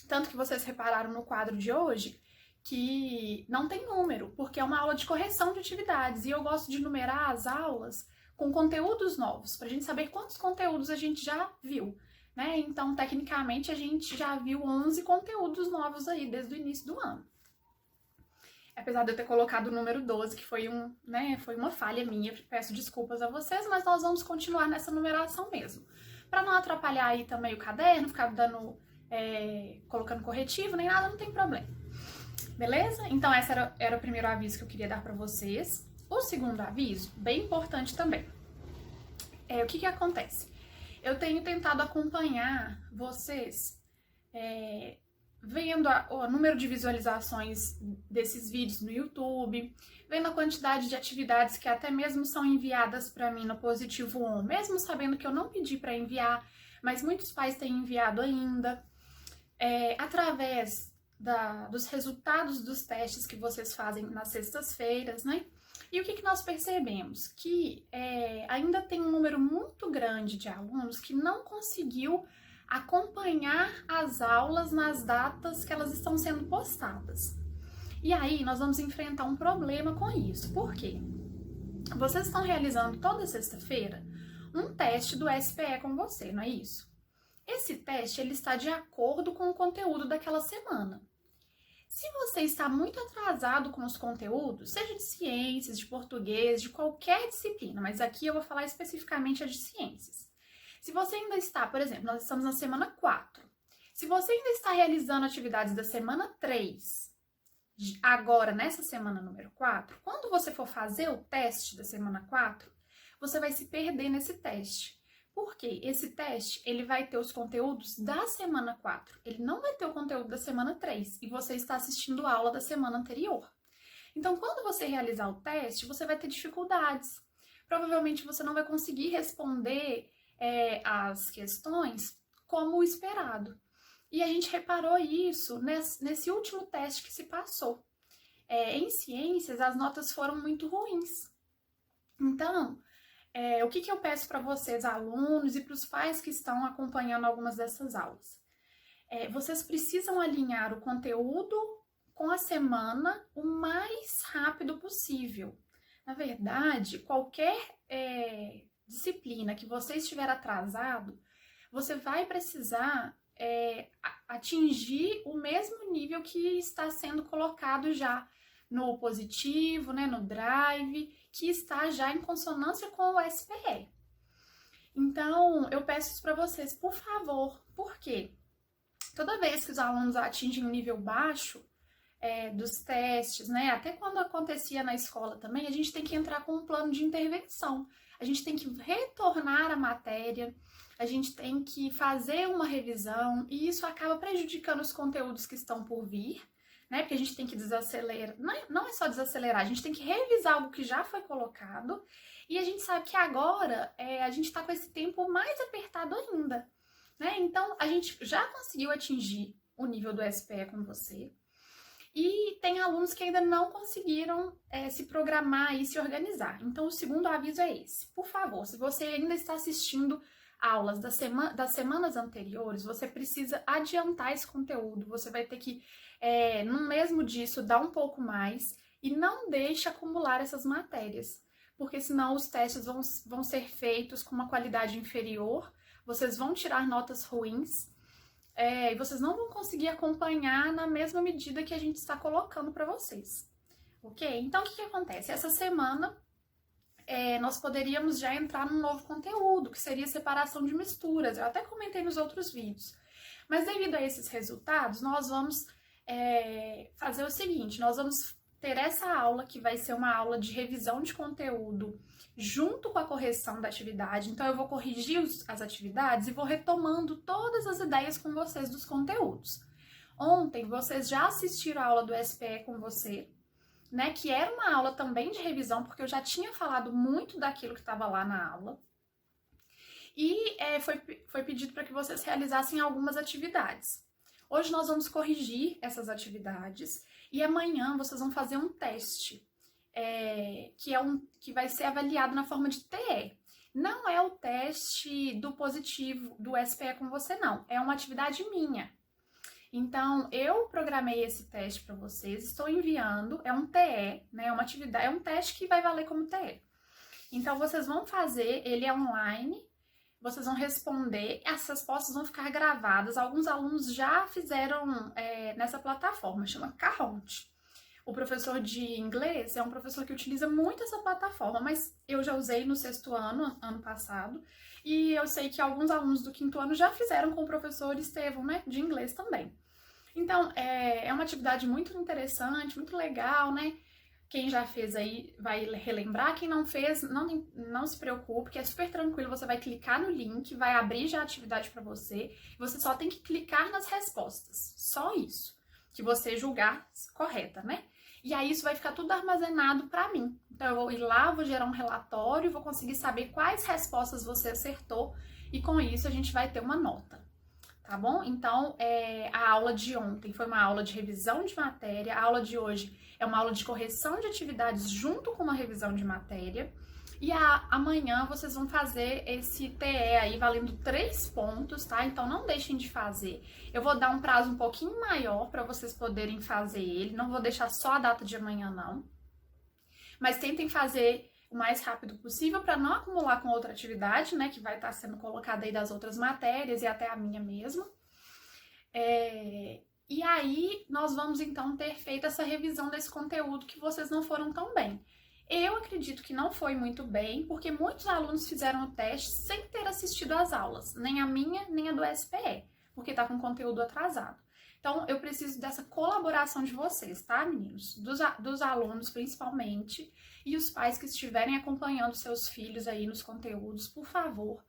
Tanto que vocês repararam no quadro de hoje que não tem número, porque é uma aula de correção de atividades. E eu gosto de numerar as aulas com conteúdos novos, pra gente saber quantos conteúdos a gente já viu, né? Então, tecnicamente, a gente já viu 11 conteúdos novos aí desde o início do ano. Apesar de eu ter colocado o número 12, que foi uma falha minha, peço desculpas a vocês, mas nós vamos continuar nessa numeração mesmo. Para não atrapalhar aí também o caderno, ficar colocando corretivo, nem nada, não tem problema. Beleza? Então, esse era o primeiro aviso que eu queria dar para vocês. O segundo aviso, bem importante também. O que acontece? Eu tenho tentado acompanhar vocês vendo o número de visualizações desses vídeos no YouTube, vendo a quantidade de atividades que até mesmo são enviadas para mim no Positivo On, mesmo sabendo que eu não pedi para enviar, mas muitos pais têm enviado ainda, através dos resultados dos testes que vocês fazem nas sextas-feiras, né? E o que nós percebemos? Que ainda tem um número muito grande de alunos que não conseguiu acompanhar as aulas nas datas que elas estão sendo postadas. E aí nós vamos enfrentar um problema com isso. Por quê? Vocês estão realizando toda sexta-feira um teste do SPE com você, não é isso? Esse teste ele está de acordo com o conteúdo daquela semana. Se você está muito atrasado com os conteúdos, seja de ciências, de português, de qualquer disciplina, mas aqui eu vou falar especificamente a de ciências. Se você ainda está, por exemplo, nós estamos na semana 4. Se você ainda está realizando atividades da semana 3, agora nessa semana número 4, quando você for fazer o teste da semana 4, você vai se perder nesse teste. Por quê? Esse teste, ele vai ter os conteúdos da semana 4. Ele não vai ter o conteúdo da semana 3 e você está assistindo a aula da semana anterior. Então, quando você realizar o teste, você vai ter dificuldades. Provavelmente você não vai conseguir responder as questões como o esperado. E a gente reparou isso nesse último teste que se passou. Em ciências, as notas foram muito ruins. Então, o que eu peço para vocês, alunos, e para os pais que estão acompanhando algumas dessas aulas? Vocês precisam alinhar o conteúdo com a semana o mais rápido possível. Na verdade, qualquer disciplina que você estiver atrasado, você vai precisar atingir o mesmo nível que está sendo colocado já no Positivo, né, no Drive, que está já em consonância com o SPE. Então, eu peço isso para vocês, por favor. Por quê? Toda vez que os alunos atingem um nível baixo dos testes, né, até quando acontecia na escola também, a gente tem que entrar com um plano de intervenção. A gente tem que retornar a matéria, a gente tem que fazer uma revisão, e isso acaba prejudicando os conteúdos que estão por vir, né? Porque a gente tem que desacelerar, não é só desacelerar, a gente tem que revisar algo que já foi colocado, e a gente sabe que agora a gente está com esse tempo mais apertado ainda, né? Então, a gente já conseguiu atingir o nível do SPE com você, e tem alunos que ainda não conseguiram se programar e se organizar. Então, o segundo aviso é esse. Por favor, se você ainda está assistindo aulas das semanas anteriores, você precisa adiantar esse conteúdo. Você vai ter que, no mesmo dia, estudar um pouco mais e não deixe acumular essas matérias, porque senão os testes vão ser feitos com uma qualidade inferior, vocês vão tirar notas ruins, e vocês não vão conseguir acompanhar na mesma medida que a gente está colocando para vocês, ok? Então, o que acontece? Essa semana, nós poderíamos já entrar num novo conteúdo, que seria separação de misturas. Eu até comentei nos outros vídeos. Mas devido a esses resultados, nós vamos fazer o seguinte, nós vamos ter essa aula, que vai ser uma aula de revisão de conteúdo, junto com a correção da atividade. Então, eu vou corrigir as atividades e vou retomando todas as ideias com vocês dos conteúdos, Ontem vocês já assistiram a aula do SPE com você, né? Que era uma aula também de revisão, porque eu já tinha falado muito daquilo que estava lá na aula. E foi pedido para que vocês realizassem algumas atividades. Hoje nós vamos corrigir essas atividades e amanhã vocês vão fazer um teste, que vai ser avaliado na forma de TE. Não é o teste do positivo do SPE com você, não. É uma atividade minha. Então, eu programei esse teste para vocês, estou enviando, é um TE, né? É uma atividade, é um teste que vai valer como TE. Então, vocês vão fazer, ele é online, vocês vão responder, as respostas vão ficar gravadas. Alguns alunos já fizeram nessa plataforma, chama Kahoot. O professor de inglês é um professor que utiliza muito essa plataforma, mas eu já usei no 6º ano, ano passado, e eu sei que alguns alunos do 5º ano já fizeram com o professor Estevão, né, de inglês também. Então, é uma atividade muito interessante, muito legal, né? Quem já fez aí vai relembrar, quem não fez, não se preocupe, que é super tranquilo, você vai clicar no link, vai abrir já a atividade para você, você só tem que clicar nas respostas, só isso, que você julgar correta, né? E aí isso vai ficar tudo armazenado para mim. Então eu vou ir lá, vou gerar um relatório, vou conseguir saber quais respostas você acertou e com isso a gente vai ter uma nota. Tá bom? Então, a aula de ontem foi uma aula de revisão de matéria, a aula de hoje é uma aula de correção de atividades junto com uma revisão de matéria, e amanhã vocês vão fazer esse TE aí valendo 3 pontos, tá? Então, não deixem de fazer. Eu vou dar um prazo um pouquinho maior para vocês poderem fazer ele, não vou deixar só a data de amanhã, não. Mas tentem fazer o mais rápido possível para não acumular com outra atividade, né, que vai estar sendo colocada aí das outras matérias e até a minha mesma. E aí nós vamos então ter feito essa revisão desse conteúdo que vocês não foram tão bem. Eu acredito que não foi muito bem, porque muitos alunos fizeram o teste sem ter assistido às aulas, nem a minha, nem a do SPE, porque está com conteúdo atrasado. Então, eu preciso dessa colaboração de vocês, tá, meninos? Dos alunos, principalmente, e os pais que estiverem acompanhando seus filhos aí nos conteúdos, por favor,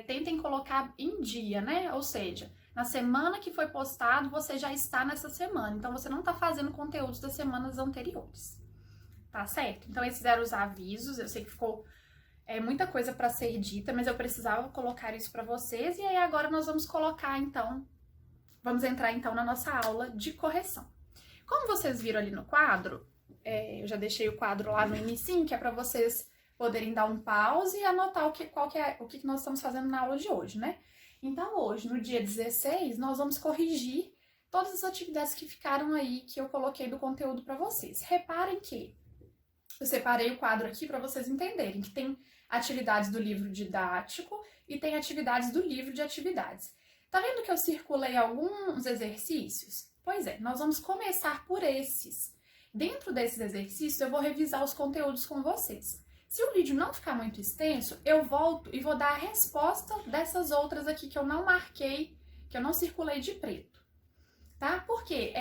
tentem colocar em dia, né? Ou seja, na semana que foi postado, você já está nessa semana. Então, você não está fazendo conteúdos das semanas anteriores, tá certo? Então, esses eram os avisos. Eu sei que ficou muita coisa para ser dita, mas eu precisava colocar isso para vocês. E aí, agora nós vamos colocar, então... Vamos entrar, então, na nossa aula de correção. Como vocês viram ali no quadro, eu já deixei o quadro lá no inicinho, que é para vocês poderem dar um pause e anotar o que nós estamos fazendo na aula de hoje, né? Então, hoje, no dia 16, nós vamos corrigir todas as atividades que ficaram aí, que eu coloquei do conteúdo para vocês. Reparem que eu separei o quadro aqui para vocês entenderem que tem atividades do livro didático e tem atividades do livro de atividades. Tá vendo que eu circulei alguns exercícios? Pois é, nós vamos começar por esses. Dentro desses exercícios, eu vou revisar os conteúdos com vocês. Se o vídeo não ficar muito extenso, eu volto e vou dar a resposta dessas outras aqui que eu não marquei, que eu não circulei de preto. Tá? Porque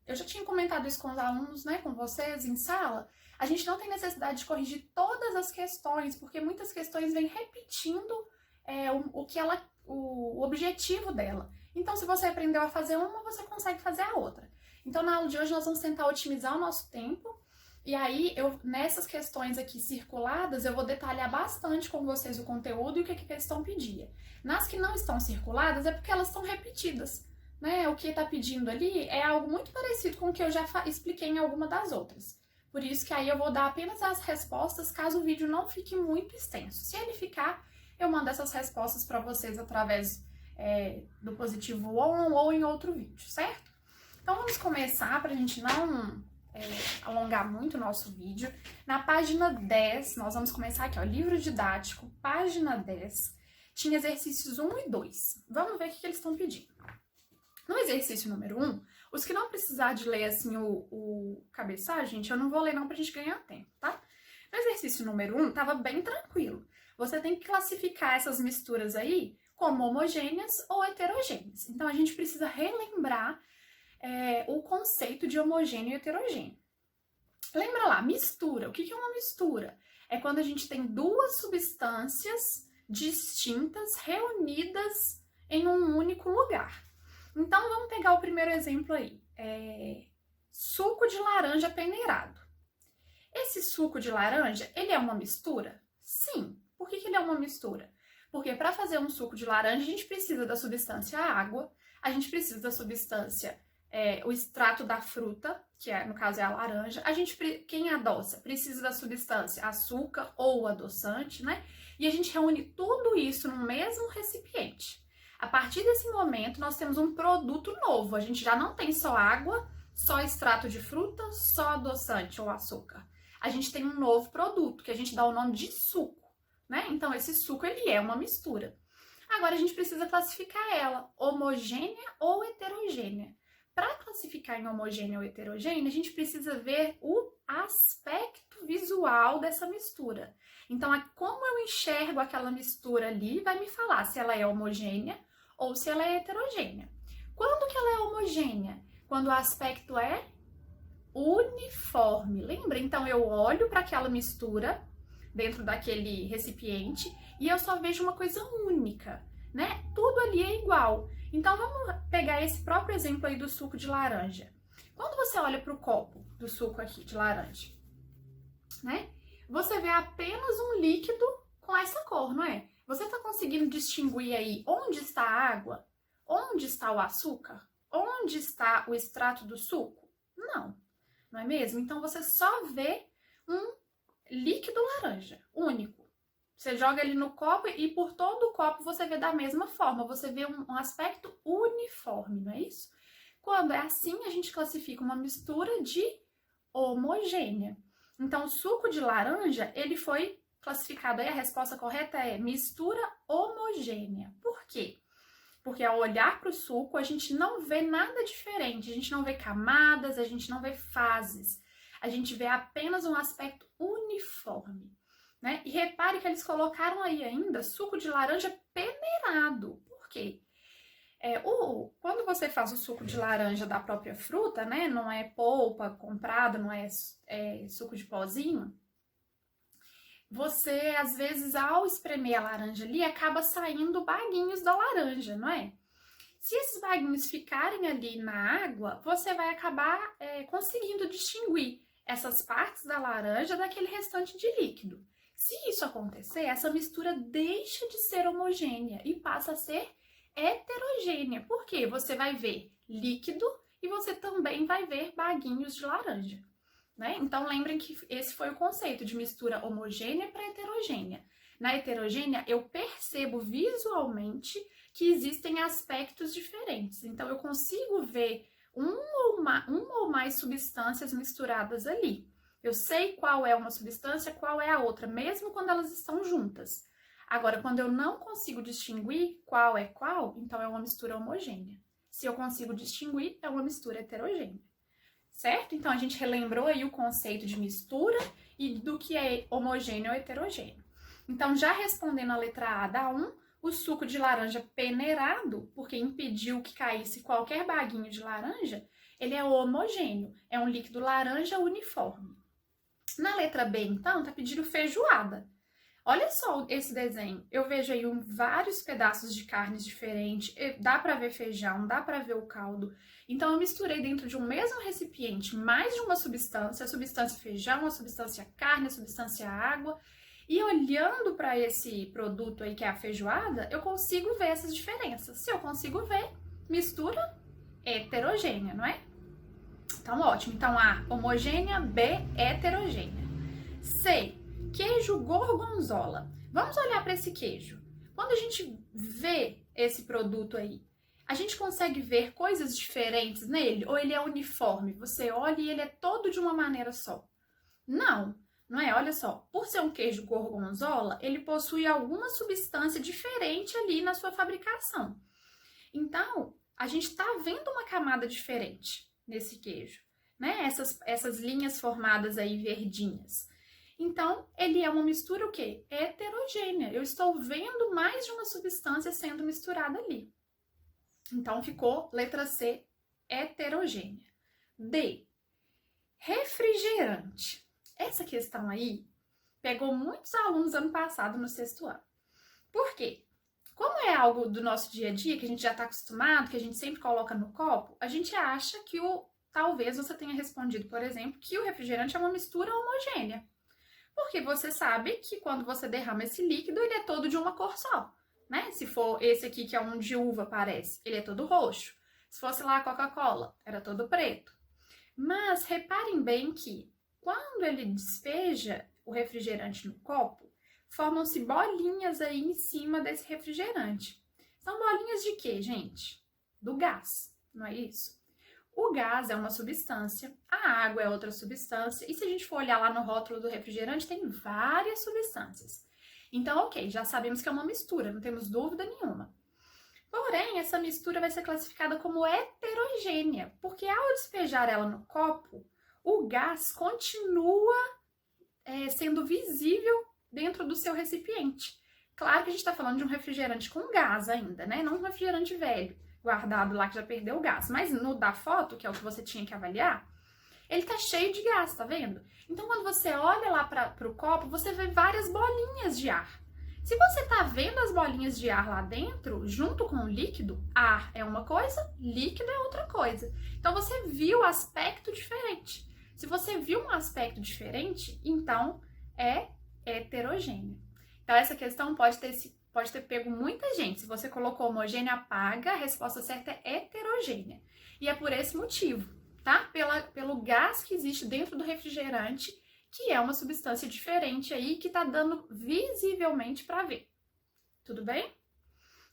eu já tinha comentado isso com os alunos, né, com vocês em sala. A gente não tem necessidade de corrigir todas as questões, porque muitas questões vêm repetindo o objetivo dela. Então, se você aprendeu a fazer uma, você consegue fazer a outra. Então, na aula de hoje, nós vamos tentar otimizar o nosso tempo. E aí, nessas questões aqui circuladas, eu vou detalhar bastante com vocês o conteúdo e o que a questão pedia. Nas que não estão circuladas, é porque elas estão repetidas, né? O que está pedindo ali é algo muito parecido com o que eu já expliquei em alguma das outras. Por isso que aí eu vou dar apenas as respostas, caso o vídeo não fique muito extenso. Se ele ficar, eu mando essas respostas para vocês através do positivo on ou em outro vídeo, certo? Então vamos começar para a gente não alongar muito o nosso vídeo. Na página 10, nós vamos começar aqui, ó, livro didático, página 10, tinha exercícios 1 e 2. Vamos ver o que eles estão pedindo. No exercício número 1, os que não precisar de ler assim o cabeçalho, gente, eu não vou ler não pra gente ganhar tempo, tá? No exercício número 1, tava bem tranquilo. Você tem que classificar essas misturas aí como homogêneas ou heterogêneas. Então, a gente precisa relembrar o conceito de homogêneo e heterogêneo. Lembra lá, mistura. O que é uma mistura? É quando a gente tem duas substâncias distintas reunidas em um único lugar. Então, vamos pegar o primeiro exemplo aí. Suco de laranja peneirado. Esse suco de laranja, ele é uma mistura? Sim. Por que ele é uma mistura? Porque para fazer um suco de laranja, a gente precisa da substância água, a gente precisa da substância, o extrato da fruta, que no caso é a laranja. Quem adoça, precisa da substância açúcar ou adoçante, né? E a gente reúne tudo isso no mesmo recipiente. A partir desse momento, nós temos um produto novo. A gente já não tem só água, só extrato de fruta, só adoçante ou açúcar. A gente tem um novo produto, que a gente dá o nome de suco, né? Então, esse suco, ele é uma mistura. Agora, a gente precisa classificar ela, homogênea ou heterogênea. Para classificar em homogênea ou heterogênea, a gente precisa ver o aspecto visual dessa mistura. Então, como eu enxergo aquela mistura ali, vai me falar se ela é homogênea ou se ela é heterogênea. Quando que ela é homogênea? Quando o aspecto é uniforme. Lembra? Então, eu olho para aquela mistura dentro daquele recipiente e eu só vejo uma coisa única, né? Tudo ali é igual. Então, vamos pegar esse próprio exemplo aí do suco de laranja. Quando você olha para o copo do suco aqui de laranja, né? Você vê apenas um líquido com essa cor, não é? Você está conseguindo distinguir aí onde está a água? Onde está o açúcar? Onde está o extrato do suco? Não, não é mesmo? Então, você só vê um líquido laranja, único. Você joga ele no copo e por todo o copo você vê da mesma forma, você vê um aspecto uniforme, não é isso? Quando é assim, a gente classifica uma mistura de homogênea. Então, o suco de laranja, ele foi classificado aí, a resposta correta é mistura homogênea. Por quê? Porque ao olhar para o suco, a gente não vê nada diferente, a gente não vê camadas, a gente não vê fases. A gente vê apenas um aspecto uniforme, né? E repare que eles colocaram aí ainda suco de laranja peneirado. Por quê? Quando você faz o suco de laranja da própria fruta, né? Não é polpa comprada, não é suco de pozinho. Você, às vezes, ao espremer a laranja ali, acaba saindo baguinhos da laranja, não é? Se esses baguinhos ficarem ali na água, você vai acabar conseguindo distinguir essas partes da laranja daquele restante de líquido. Se isso acontecer, essa mistura deixa de ser homogênea e passa a ser heterogênea. Por quê? Você vai ver líquido e você também vai ver baguinhos de laranja, né? Então, lembrem que esse foi o conceito de mistura homogênea para heterogênea. Na heterogênea, eu percebo visualmente que existem aspectos diferentes. Então, eu consigo ver uma ou mais substâncias misturadas ali. Eu sei qual é uma substância, qual é a outra, mesmo quando elas estão juntas. Agora, quando eu não consigo distinguir qual é qual, então é uma mistura homogênea. Se eu consigo distinguir, é uma mistura heterogênea. Certo? Então, a gente relembrou aí o conceito de mistura e do que é homogêneo ou heterogêneo. Então, já respondendo a letra A da 1, o suco de laranja peneirado, porque impediu que caísse qualquer baguinho de laranja, ele é homogêneo, é um líquido laranja uniforme. Na letra B, então, tá pedindo feijoada. Olha só esse desenho, eu vejo aí vários pedaços de carnes diferentes, dá para ver feijão, dá para ver o caldo. Então, eu misturei dentro de um mesmo recipiente mais de uma substância, a substância feijão, a substância carne, a substância água. E olhando para esse produto aí que é a feijoada, eu consigo ver essas diferenças. Se eu consigo ver, mistura heterogênea, não é? Então, ótimo. Então, A, homogênea, B, heterogênea. C, queijo gorgonzola. Vamos olhar para esse queijo. Quando a gente vê esse produto aí, a gente consegue ver coisas diferentes nele? Ou ele é uniforme? Você olha e ele é todo de uma maneira só? Não, não é? Olha só, por ser um queijo gorgonzola, ele possui alguma substância diferente ali na sua fabricação. Então, a gente está vendo uma camada diferente nesse queijo, né? Essas linhas formadas aí verdinhas. Então, ele é uma mistura o quê? Heterogênea. Eu estou vendo mais de uma substância sendo misturada ali. Então, ficou letra C, heterogênea. D, refrigerante. Essa questão aí pegou muitos alunos ano passado no 6º ano. Por quê? Como é algo do nosso dia a dia, que a gente já está acostumado, que a gente sempre coloca no copo, a gente acha que talvez você tenha respondido, por exemplo, que o refrigerante é uma mistura homogênea. Porque você sabe que quando você derrama esse líquido, ele é todo de uma cor só, né? Se for esse aqui, que é um de uva, parece, ele é todo roxo. Se fosse lá a Coca-Cola, era todo preto. Mas reparem bem que quando ele despeja o refrigerante no copo, formam-se bolinhas aí em cima desse refrigerante. São bolinhas de quê, gente? Do gás, não é isso? O gás é uma substância, a água é outra substância, e se a gente for olhar lá no rótulo do refrigerante, tem várias substâncias. Então, ok, já sabemos que é uma mistura, não temos dúvida nenhuma. Porém, essa mistura vai ser classificada como heterogênea, porque ao despejar ela no copo, o gás continua sendo visível dentro do seu recipiente. Claro que a gente está falando de um refrigerante com gás ainda, né? Não um refrigerante velho, guardado lá que já perdeu o gás. Mas no da foto, que é o que você tinha que avaliar, ele tá cheio de gás, tá vendo? Então, quando você olha lá para o copo, você vê várias bolinhas de ar. Se você tá vendo as bolinhas de ar lá dentro, junto com o líquido, ar é uma coisa, líquido é outra coisa. Então, você viu aspecto diferente. Se você viu um aspecto diferente, então é heterogêneo. Então, essa questão pode ter pego muita gente. Se você colocou homogênea, apaga, a resposta certa é heterogênea. E é por esse motivo, tá? Pelo gás que existe dentro do refrigerante, que é uma substância diferente aí, que tá dando visivelmente para ver. Tudo bem?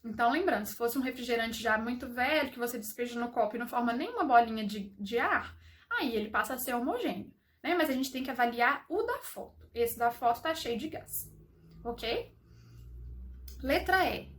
Então, lembrando, se fosse um refrigerante já muito velho, que você despeja no copo e não forma nenhuma bolinha de ar, aí ele passa a ser homogêneo, né? Mas a gente tem que avaliar o da foto. Esse da foto tá cheio de gás, ok? Letra E.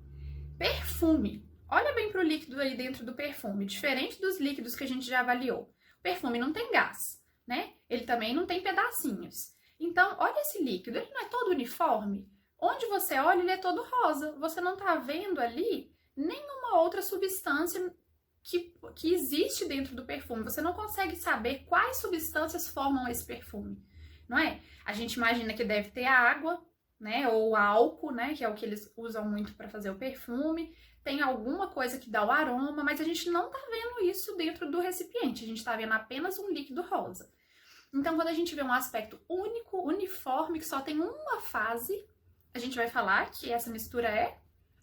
Perfume. Olha bem para o líquido aí dentro do perfume. Diferente dos líquidos que a gente já avaliou. O perfume não tem gás, né? Ele também não tem pedacinhos. Então, olha esse líquido. Ele não é todo uniforme? Onde você olha, ele é todo rosa. Você não tá vendo ali nenhuma outra substância que existe dentro do perfume. Você não consegue saber quais substâncias formam esse perfume, não é? A gente imagina que deve ter água, né, ou álcool, né, que é o que eles usam muito para fazer o perfume. Tem alguma coisa que dá o aroma, mas a gente não tá vendo isso dentro do recipiente. A gente tá vendo apenas um líquido rosa. Então, quando a gente vê um aspecto único, uniforme, que só tem uma fase, a gente vai falar que essa mistura é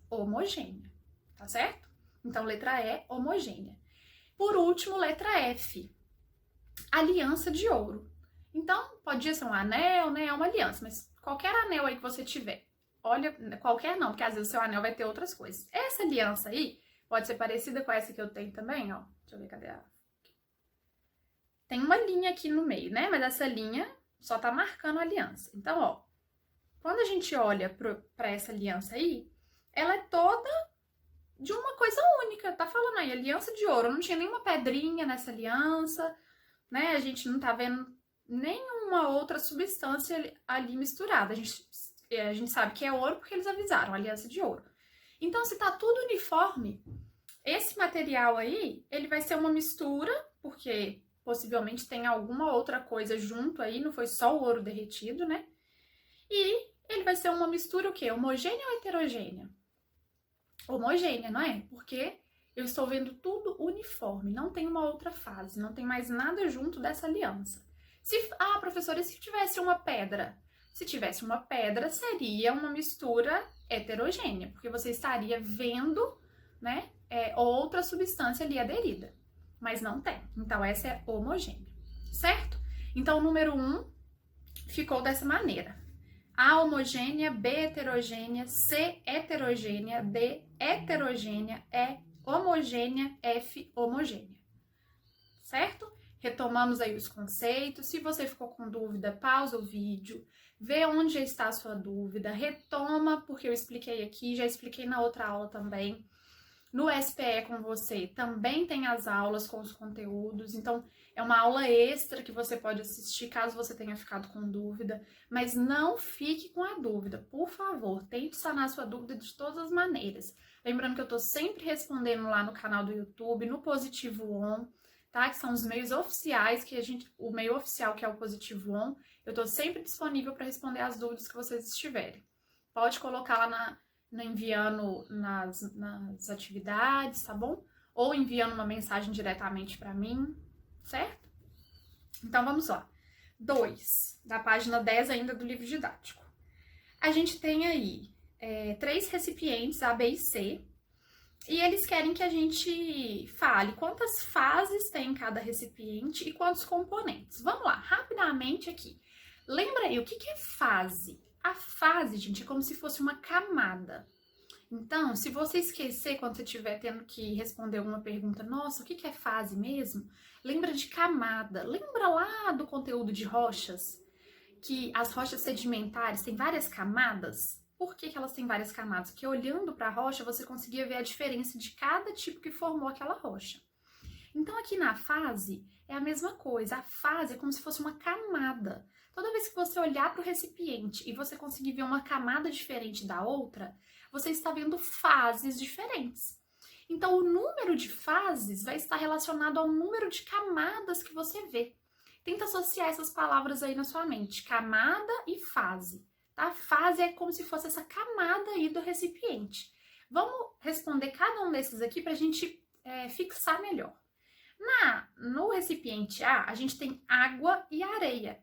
homogênea, tá certo? Então, letra E, homogênea. Por último, letra F, aliança de ouro. Então, pode ser um anel, né? É uma aliança, mas qualquer anel aí que você tiver. Olha, qualquer não, porque às vezes o seu anel vai ter outras coisas. Essa aliança aí pode ser parecida com essa que eu tenho também, ó. Deixa eu ver, cadê a... Tem uma linha aqui no meio, né? Mas essa linha só tá marcando a aliança. Então, ó, quando a gente olha pra essa aliança aí, ela é toda de uma coisa única. Tá falando aí, aliança de ouro. Não tinha nenhuma pedrinha nessa aliança, né? A gente não tá vendo nenhuma outra substância ali misturada. A gente sabe que é ouro porque eles avisaram, aliança de ouro. Então, se tá tudo uniforme, esse material aí, ele vai ser uma mistura, porque possivelmente tem alguma outra coisa junto aí, não foi só o ouro derretido, né? E ele vai ser uma mistura o quê? Homogênea ou heterogênea? Homogênea, não é? Porque eu estou vendo tudo uniforme, não tem uma outra fase, não tem mais nada junto dessa aliança. Professora, e se tivesse uma pedra? Se tivesse uma pedra, seria uma mistura heterogênea, porque você estaria vendo, né, outra substância ali aderida. Mas não tem. Então, essa é homogênea, certo? Então, o número 1 ficou dessa maneira. A homogênea, B heterogênea, C heterogênea, D heterogênea, E homogênea, F homogênea. Certo? Retomamos aí os conceitos. Se você ficou com dúvida, pausa o vídeo, vê onde está a sua dúvida, retoma, porque eu expliquei aqui, já expliquei na outra aula também. No SPE com você também tem as aulas com os conteúdos, então é uma aula extra que você pode assistir caso você tenha ficado com dúvida, mas não fique com a dúvida, por favor, tente sanar sua dúvida de todas as maneiras. Lembrando que eu tô sempre respondendo lá no canal do YouTube, no Positivo On, tá? Que são os meios oficiais, o meio oficial que é o Positivo On, eu tô sempre disponível para responder as dúvidas que vocês estiverem. Pode colocar lá enviando nas atividades, tá bom? Ou enviando uma mensagem diretamente para mim, certo? Então, vamos lá. 2, da página 10 ainda do livro didático. A gente tem aí 3 recipientes, A, B e C, e eles querem que a gente fale quantas fases tem em cada recipiente e quantos componentes. Vamos lá, rapidamente aqui. Lembra aí, o que é fase? A fase, gente, é como se fosse uma camada. Então, se você esquecer quando você estiver tendo que responder alguma pergunta, nossa, o que é fase mesmo? Lembra de camada. Lembra lá do conteúdo de rochas? Que as rochas sedimentares têm várias camadas? Por que elas têm várias camadas? Porque olhando para a rocha, você conseguia ver a diferença de cada tipo que formou aquela rocha. Então, aqui na fase, é a mesma coisa. A fase é como se fosse uma camada. Toda vez que você olhar para o recipiente e você conseguir ver uma camada diferente da outra, você está vendo fases diferentes. Então, o número de fases vai estar relacionado ao número de camadas que você vê. Tenta associar essas palavras aí na sua mente, camada e fase. Tá? Fase é como se fosse essa camada aí do recipiente. Vamos responder cada um desses aqui para a gente fixar melhor. No recipiente A, a gente tem água e areia.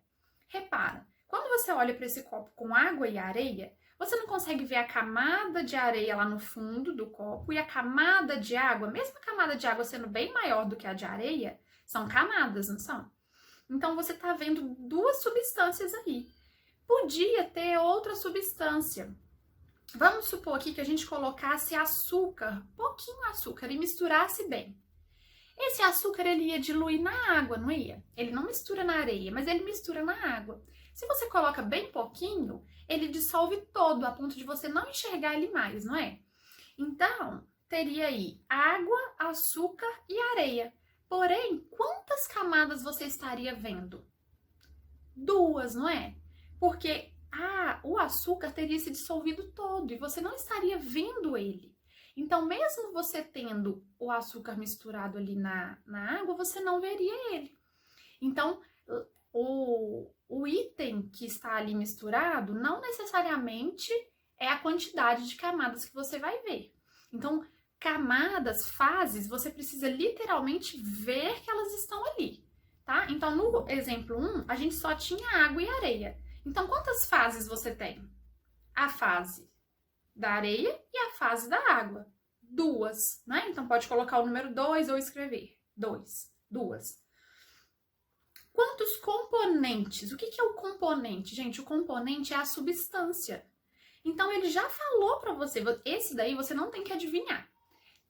Repara, quando você olha para esse copo com água e areia, você não consegue ver a camada de areia lá no fundo do copo e a camada de água, mesmo a camada de água sendo bem maior do que a de areia, são camadas, não são? Então, você está vendo 2 substâncias aí. Podia ter outra substância. Vamos supor aqui que a gente colocasse açúcar, pouquinho açúcar, e misturasse bem. Esse açúcar, ele ia diluir na água, não ia? Ele não mistura na areia, mas ele mistura na água. Se você coloca bem pouquinho, ele dissolve todo, a ponto de você não enxergar ele mais, não é? Então, teria aí água, açúcar e areia. Porém, quantas camadas você estaria vendo? 2, não é? Porque o açúcar teria se dissolvido todo e você não estaria vendo ele. Então, mesmo você tendo o açúcar misturado ali na água, você não veria ele. Então, o item que está ali misturado não necessariamente é a quantidade de camadas que você vai ver. Então, camadas, fases, você precisa literalmente ver que elas estão ali, tá? Então, no exemplo 1, a gente só tinha água e areia. Então, quantas fases você tem? A fase da areia e a fase da água. 2, né? Então, pode colocar o número 2 ou escrever 2. Quantos componentes? O que é o componente? Gente, o componente é a substância. Então, ele já falou para você, esse daí você não tem que adivinhar.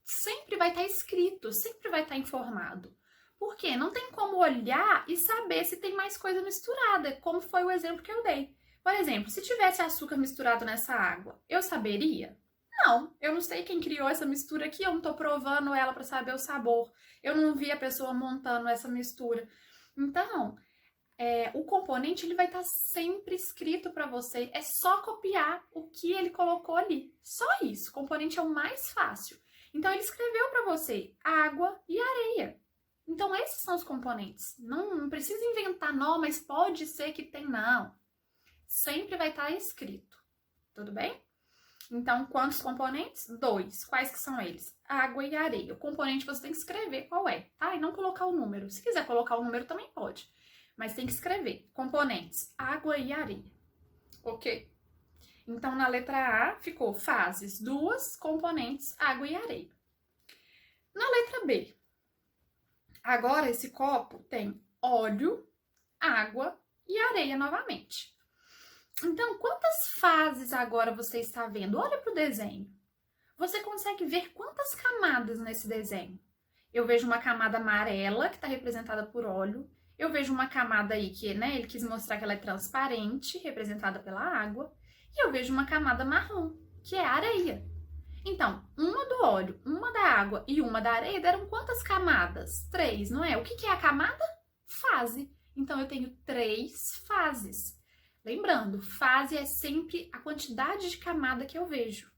Sempre vai estar escrito, sempre vai estar informado. Por quê? Não tem como olhar e saber se tem mais coisa misturada, como foi o exemplo que eu dei. Por exemplo, se tivesse açúcar misturado nessa água, eu saberia? Não, eu não sei quem criou essa mistura aqui, eu não tô provando ela para saber o sabor. Eu não vi a pessoa montando essa mistura. Então, o componente ele vai estar sempre escrito para você, é só copiar o que ele colocou ali. Só isso, o componente é o mais fácil. Então, ele escreveu para você água e areia. Então, esses são os componentes. Não precisa inventar, não, mas pode ser que tem, não. Sempre vai estar escrito, tudo bem? Então, quantos componentes? 2. Quais que são eles? Água e areia. O componente você tem que escrever qual é, tá? E não colocar o número. Se quiser colocar o número também pode, mas tem que escrever. Componentes, água e areia. Ok? Então, na letra A ficou fases, 2, componentes, água e areia. Na letra B, agora esse copo tem óleo, água e areia novamente. Então, quantas fases agora você está vendo? Olha para o desenho. Você consegue ver quantas camadas nesse desenho? Eu vejo uma camada amarela, que está representada por óleo. Eu vejo uma camada aí que, né, ele quis mostrar que ela é transparente, representada pela água. E eu vejo uma camada marrom, que é a areia. Então, uma do óleo, uma da água e uma da areia deram quantas camadas? 3, não é? O que é a camada? Fase. Então, eu tenho 3 fases. Lembrando, fase é sempre a quantidade de camada que eu vejo.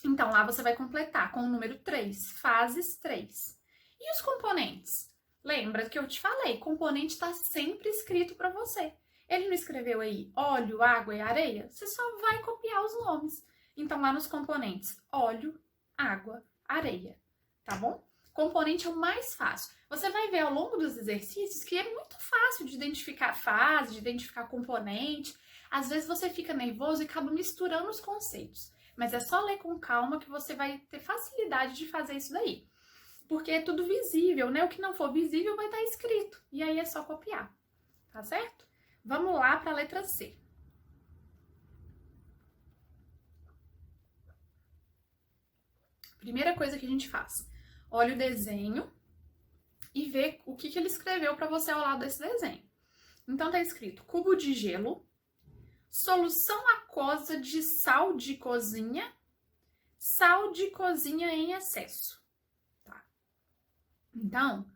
Então, lá você vai completar com o número 3, fases 3. E os componentes? Lembra que eu te falei, componente está sempre escrito para você. Ele não escreveu aí óleo, água e areia? Você só vai copiar os nomes. Então, lá nos componentes, óleo, água, areia, tá bom? Componente é o mais fácil. Você vai ver ao longo dos exercícios que é muito fácil de identificar fase, de identificar componente. Às vezes você fica nervoso e acaba misturando os conceitos. Mas é só ler com calma que você vai ter facilidade de fazer isso daí. Porque é tudo visível, né? O que não for visível vai estar escrito. E aí é só copiar, tá certo? Vamos lá para a letra C. Primeira coisa que a gente faz, olha o desenho e vê o que ele escreveu para você ao lado desse desenho. Então tá escrito cubo de gelo, solução aquosa de sal de cozinha em excesso. Tá? Então,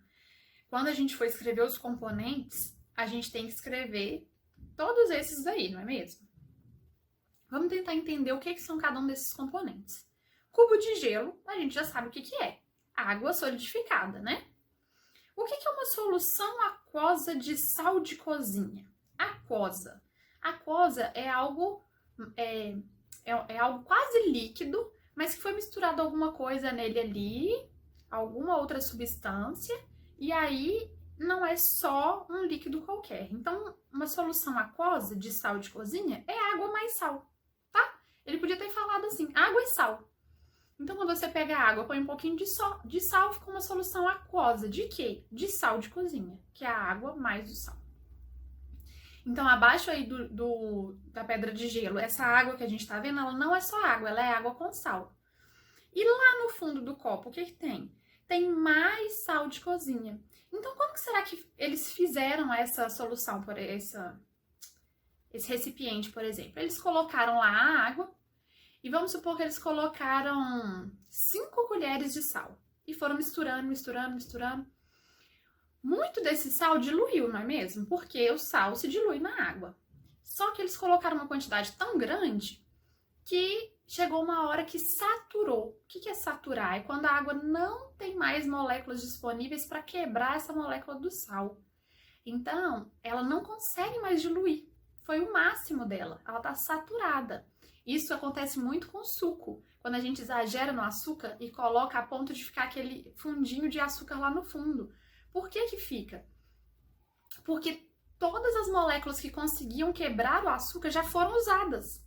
quando a gente for escrever os componentes, a gente tem que escrever todos esses daí, não é mesmo? Vamos tentar entender o que são cada um desses componentes. Cubo de gelo, a gente já sabe o que é. Água solidificada, né? O que é uma solução aquosa de sal de cozinha? Aquosa. Aquosa é algo, algo quase líquido, mas que foi misturado alguma coisa nele ali, alguma outra substância, e aí não é só um líquido qualquer. Então, uma solução aquosa de sal de cozinha é água mais sal, tá? Ele podia ter falado assim, água e sal. Então, quando você pega a água, põe um pouquinho de sal, fica uma solução aquosa. De quê? De sal de cozinha, que é a água mais o sal. Então, abaixo aí da pedra de gelo, essa água que a gente tá vendo, ela não é só água, ela é água com sal. E lá no fundo do copo, o que tem? Tem mais sal de cozinha. Então, como que será que eles fizeram essa solução, por esse recipiente, por exemplo? Eles colocaram lá a água, e vamos supor que eles colocaram 5 colheres de sal. E foram misturando. Muito desse sal diluiu, não é mesmo? Porque o sal se dilui na água. Só que eles colocaram uma quantidade tão grande que chegou uma hora que saturou. O que é saturar? É quando a água não tem mais moléculas disponíveis para quebrar essa molécula do sal. Então, ela não consegue mais diluir. Foi o máximo dela. Ela está saturada. Isso acontece muito com suco, quando a gente exagera no açúcar e coloca a ponto de ficar aquele fundinho de açúcar lá no fundo. Por que que fica? Porque todas as moléculas que conseguiam quebrar o açúcar já foram usadas.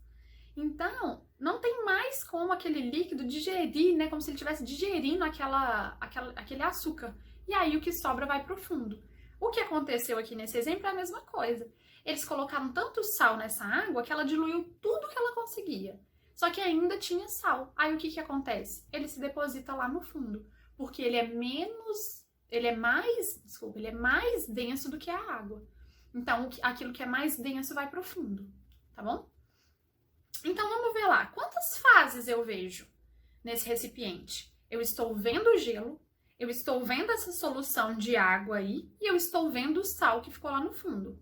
Então, não tem mais como aquele líquido digerir, né? Como se ele estivesse digerindo aquele açúcar. E aí o que sobra vai para o fundo. O que aconteceu aqui nesse exemplo é a mesma coisa. Eles colocaram tanto sal nessa água que ela diluiu tudo que ela conseguia. Só que ainda tinha sal. Aí o que acontece? Ele se deposita lá no fundo, porque ele é mais denso do que a água. Então, aquilo que é mais denso vai para o fundo, tá bom? Então, vamos ver lá. Quantas fases eu vejo nesse recipiente? Eu estou vendo o gelo, eu estou vendo essa solução de água aí e eu estou vendo o sal que ficou lá no fundo.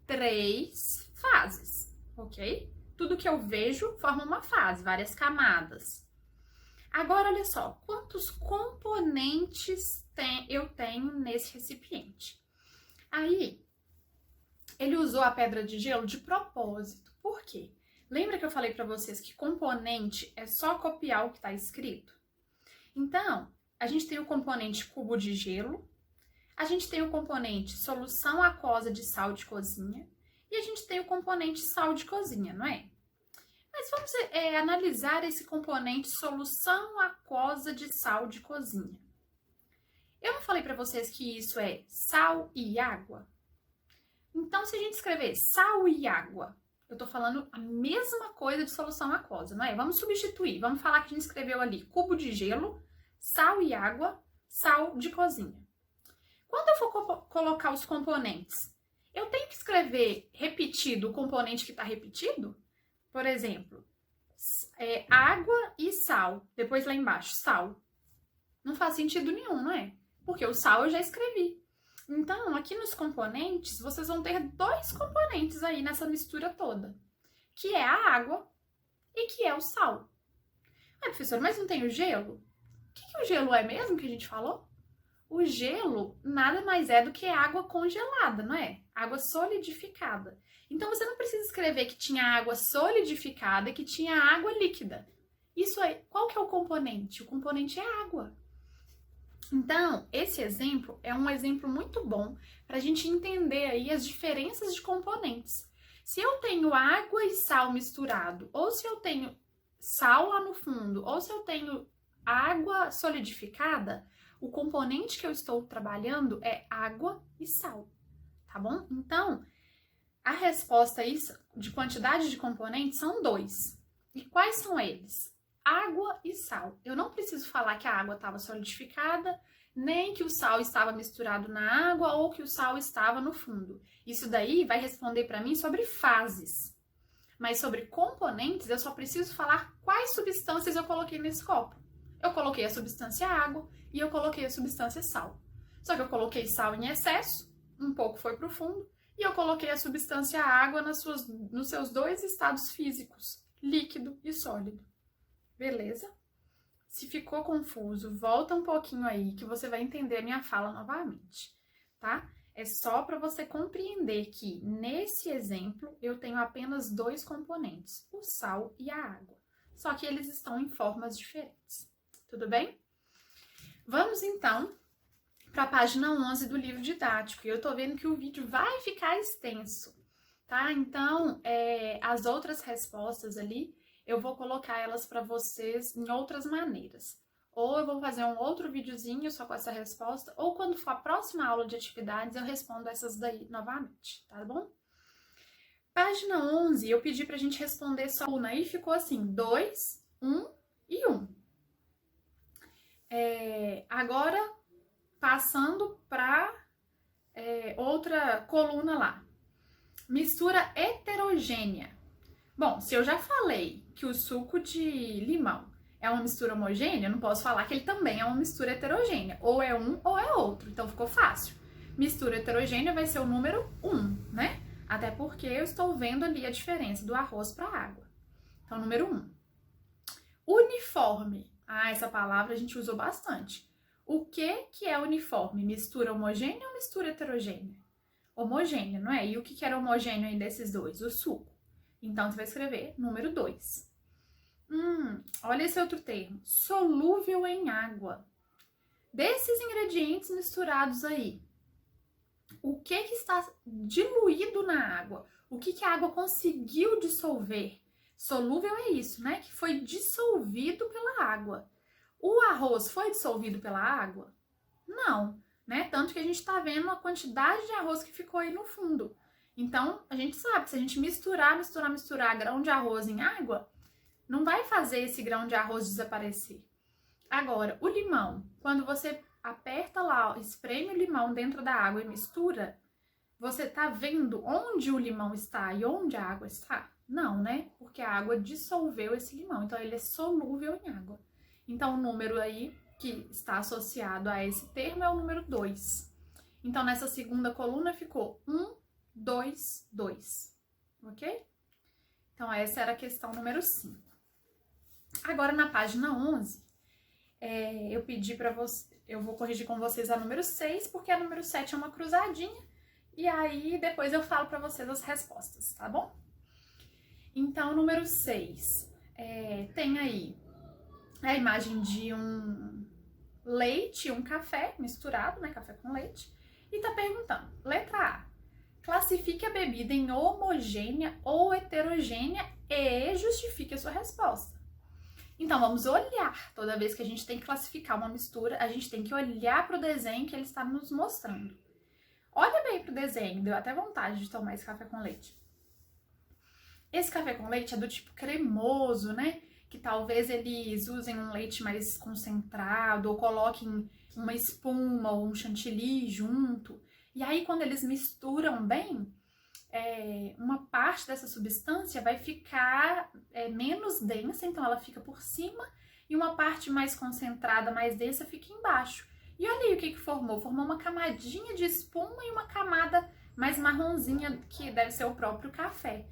3 fases, ok? Tudo que eu vejo forma uma fase, várias camadas. Agora, olha só, quantos componentes eu tenho nesse recipiente? Aí, ele usou a pedra de gelo de propósito. Por quê? Lembra que eu falei para vocês que componente é só copiar o que está escrito? Então, a gente tem o componente cubo de gelo, a gente tem o componente solução aquosa de sal de cozinha e a gente tem o componente sal de cozinha, não é? Mas vamos analisar esse componente solução aquosa de sal de cozinha. Eu não falei para vocês que isso é sal e água? Então, se a gente escrever sal e água, eu tô falando a mesma coisa de solução aquosa, não é? Vamos substituir, vamos falar que a gente escreveu ali cubo de gelo, sal e água, sal de cozinha. Quando eu for colocar os componentes, eu tenho que escrever repetido o componente que está repetido? Por exemplo, água e sal. Depois lá embaixo, sal. Não faz sentido nenhum, não é? Porque o sal eu já escrevi. Então, aqui nos componentes, vocês vão ter 2 componentes aí nessa mistura toda. Que é a água e que é o sal. Professora, mas não tem o gelo? O que o gelo é mesmo que a gente falou? O gelo nada mais é do que água congelada, não é? Água solidificada. Então, você não precisa escrever que tinha água solidificada e que tinha água líquida. Isso aí, qual que é o componente? O componente é água. Então, esse exemplo é um exemplo muito bom para a gente entender aí as diferenças de componentes. Se eu tenho água e sal misturado, ou se eu tenho sal lá no fundo, ou se eu tenho água solidificada, o componente que eu estou trabalhando é água e sal, tá bom? Então, a resposta aí de quantidade de componentes são 2. E quais são eles? Água e sal. Eu não preciso falar que a água estava solidificada, nem que o sal estava misturado na água ou que o sal estava no fundo. Isso daí vai responder para mim sobre fases. Mas sobre componentes, eu só preciso falar quais substâncias eu coloquei nesse copo. Eu coloquei a substância água e eu coloquei a substância sal. Só que eu coloquei sal em excesso, um pouco foi para o fundo, e eu coloquei a substância água nos seus 2 estados físicos, líquido e sólido. Beleza? Se ficou confuso, volta um pouquinho aí que você vai entender a minha fala novamente, tá? É só para você compreender que nesse exemplo eu tenho apenas 2 componentes, o sal e a água. Só que eles estão em formas diferentes. Tudo bem? Vamos então para a página 11 do livro didático. E eu tô vendo que o vídeo vai ficar extenso, tá? Então, as outras respostas ali, eu vou colocar elas para vocês em outras maneiras. Ou eu vou fazer um outro videozinho só com essa resposta, ou quando for a próxima aula de atividades, eu respondo essas daí novamente, tá bom? Página 11, eu pedi pra gente responder só uma aí, ficou assim, 2, 1 e 1. Agora, passando para outra coluna lá. Mistura heterogênea. Bom, se eu já falei que o suco de limão é uma mistura homogênea, eu não posso falar que ele também é uma mistura heterogênea. Ou é um ou é outro. Então ficou fácil. Mistura heterogênea vai ser o número 1, né? Até porque eu estou vendo ali a diferença do arroz para a água. Então, número 1. Uniforme. Ah, essa palavra a gente usou bastante. O que é uniforme? Mistura homogênea ou mistura heterogênea? Homogênea, não é? E o que era homogêneo aí desses dois? O suco. Então, você vai escrever número 2. Olha esse outro termo. Solúvel em água. Desses ingredientes misturados aí, o que está diluído na água? O que a água conseguiu dissolver? Solúvel é isso, né? Que foi dissolvido pela água. O arroz foi dissolvido pela água? Não, né? Tanto que a gente tá vendo a quantidade de arroz que ficou aí no fundo. Então, a gente sabe que se a gente misturar grão de arroz em água, não vai fazer esse grão de arroz desaparecer. Agora, o limão, quando você aperta lá, espreme o limão dentro da água e mistura, você tá vendo onde o limão está e onde a água está? Não, né? Porque a água dissolveu esse limão, então ele é solúvel em água. Então, o número aí que está associado a esse termo é o número 2. Então, nessa segunda coluna ficou 1, 2, 2. Ok? Então, essa era a questão número 5. Agora, na página 11, eu pedi para você, eu vou corrigir com vocês a número 6, porque a número 7 é uma cruzadinha, e aí depois eu falo para vocês as respostas, tá bom? Então, número 6, tem aí a imagem de um leite e um café misturado, né, café com leite, e tá perguntando, letra A, classifique a bebida em homogênea ou heterogênea e justifique a sua resposta. Então, vamos olhar. Toda vez que a gente tem que classificar uma mistura, a gente tem que olhar para o desenho que ele está nos mostrando. Olha bem para o desenho, deu até vontade de tomar esse café com leite. Esse café com leite é do tipo cremoso, né? Que talvez eles usem um leite mais concentrado ou coloquem uma espuma ou um chantilly junto. E aí, quando eles misturam bem, uma parte dessa substância vai ficar menos densa, então ela fica por cima, e uma parte mais concentrada, mais densa, fica embaixo. E olha aí o que formou. Formou uma camadinha de espuma e uma camada mais marronzinha, que deve ser o próprio café.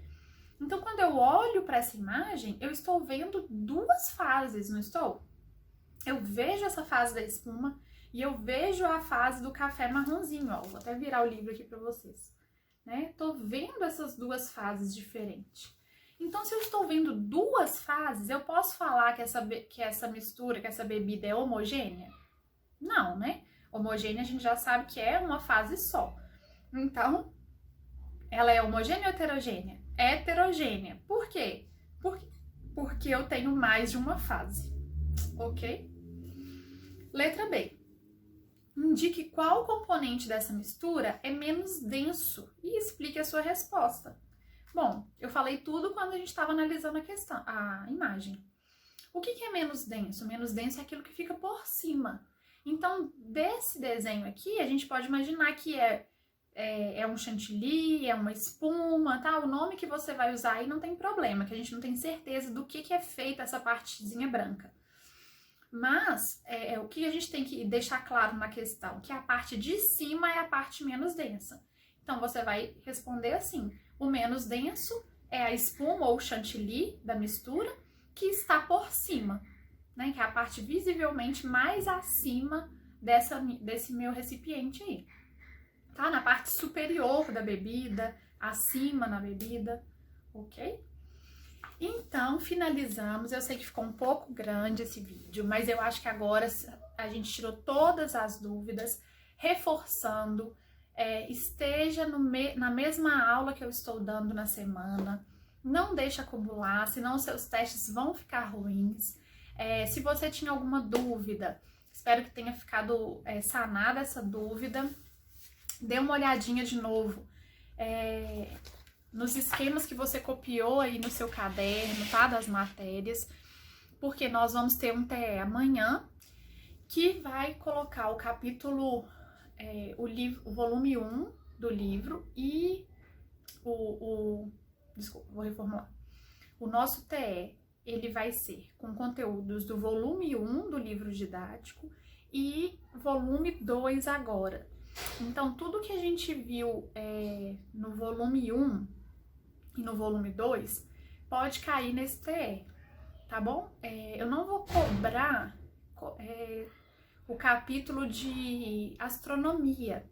Então, quando eu olho para essa imagem, eu estou vendo 2 fases, não estou? Eu vejo essa fase da espuma e eu vejo a fase do café marronzinho, ó. Vou até virar o livro aqui para vocês. Né? Tô vendo essas 2 fases diferentes. Então, se eu estou vendo duas fases, eu posso falar que essa mistura, que essa bebida é homogênea? Não, né? Homogênea a gente já sabe que é uma fase só. Então, ela é homogênea ou heterogênea? É heterogênea. Por quê? Porque eu tenho mais de uma fase, ok? Letra B. Indique qual componente dessa mistura é menos denso e explique a sua resposta. Bom, eu falei tudo quando a gente estava analisando a imagem. O que é menos denso? Menos denso é aquilo que fica por cima. Então, desse desenho aqui, a gente pode imaginar que é um chantilly, é uma espuma, tá? O nome que você vai usar aí não tem problema, que a gente não tem certeza do que é feita essa partezinha branca. Mas, o que a gente tem que deixar claro na questão, que a parte de cima é a parte menos densa. Então, você vai responder assim, o menos denso é a espuma ou chantilly da mistura que está por cima, né? Que é a parte visivelmente mais acima desse meu recipiente aí. Tá? Na parte superior da bebida, acima na bebida, ok? Então, finalizamos. Eu sei que ficou um pouco grande esse vídeo, mas eu acho que agora a gente tirou todas as dúvidas, reforçando, esteja na mesma aula que eu estou dando na semana, não deixe acumular, senão os seus testes vão ficar ruins. Se você tinha alguma dúvida, espero que tenha ficado sanada essa dúvida. Dê uma olhadinha de novo nos esquemas que você copiou aí no seu caderno, tá? Das matérias, porque nós vamos ter um TE amanhã que vai colocar o capítulo, o volume 1 do livro e desculpa, vou reformular. O nosso TE, ele vai ser com conteúdos do volume 1 do livro didático e volume 2 agora. Então, tudo que a gente viu no volume 1 e no volume 2 pode cair nesse TE, tá bom? Eu não vou cobrar o capítulo de astronomia,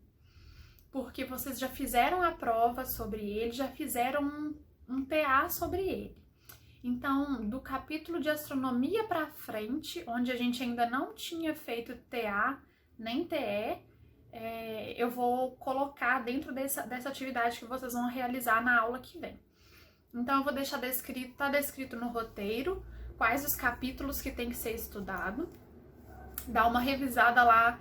porque vocês já fizeram a prova sobre ele, já fizeram um TA sobre ele. Então, do capítulo de astronomia para frente, onde a gente ainda não tinha feito TA nem TE, eu vou colocar dentro dessa atividade que vocês vão realizar na aula que vem. Então, eu vou deixar tá descrito no roteiro quais os capítulos que tem que ser estudado. Dá uma revisada lá,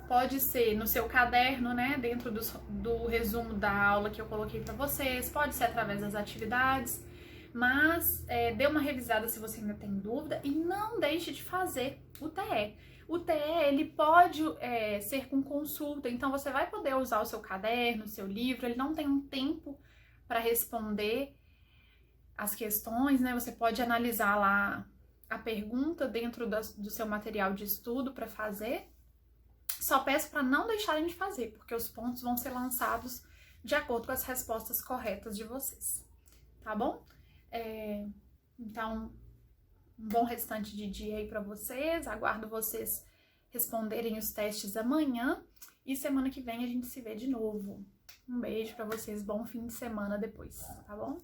pode ser no seu caderno, né, dentro do resumo da aula que eu coloquei para vocês, pode ser através das atividades, mas dê uma revisada se você ainda tem dúvida e não deixe de fazer o TE. O TE, ele pode ser com consulta, então você vai poder usar o seu caderno, o seu livro, ele não tem um tempo para responder as questões, né? Você pode analisar lá a pergunta dentro do seu material de estudo para fazer. Só peço para não deixarem de fazer, porque os pontos vão ser lançados de acordo com as respostas corretas de vocês, tá bom? Então, um bom restante de dia aí para vocês, aguardo vocês responderem os testes amanhã e semana que vem a gente se vê de novo. Um beijo para vocês, bom fim de semana depois, tá bom?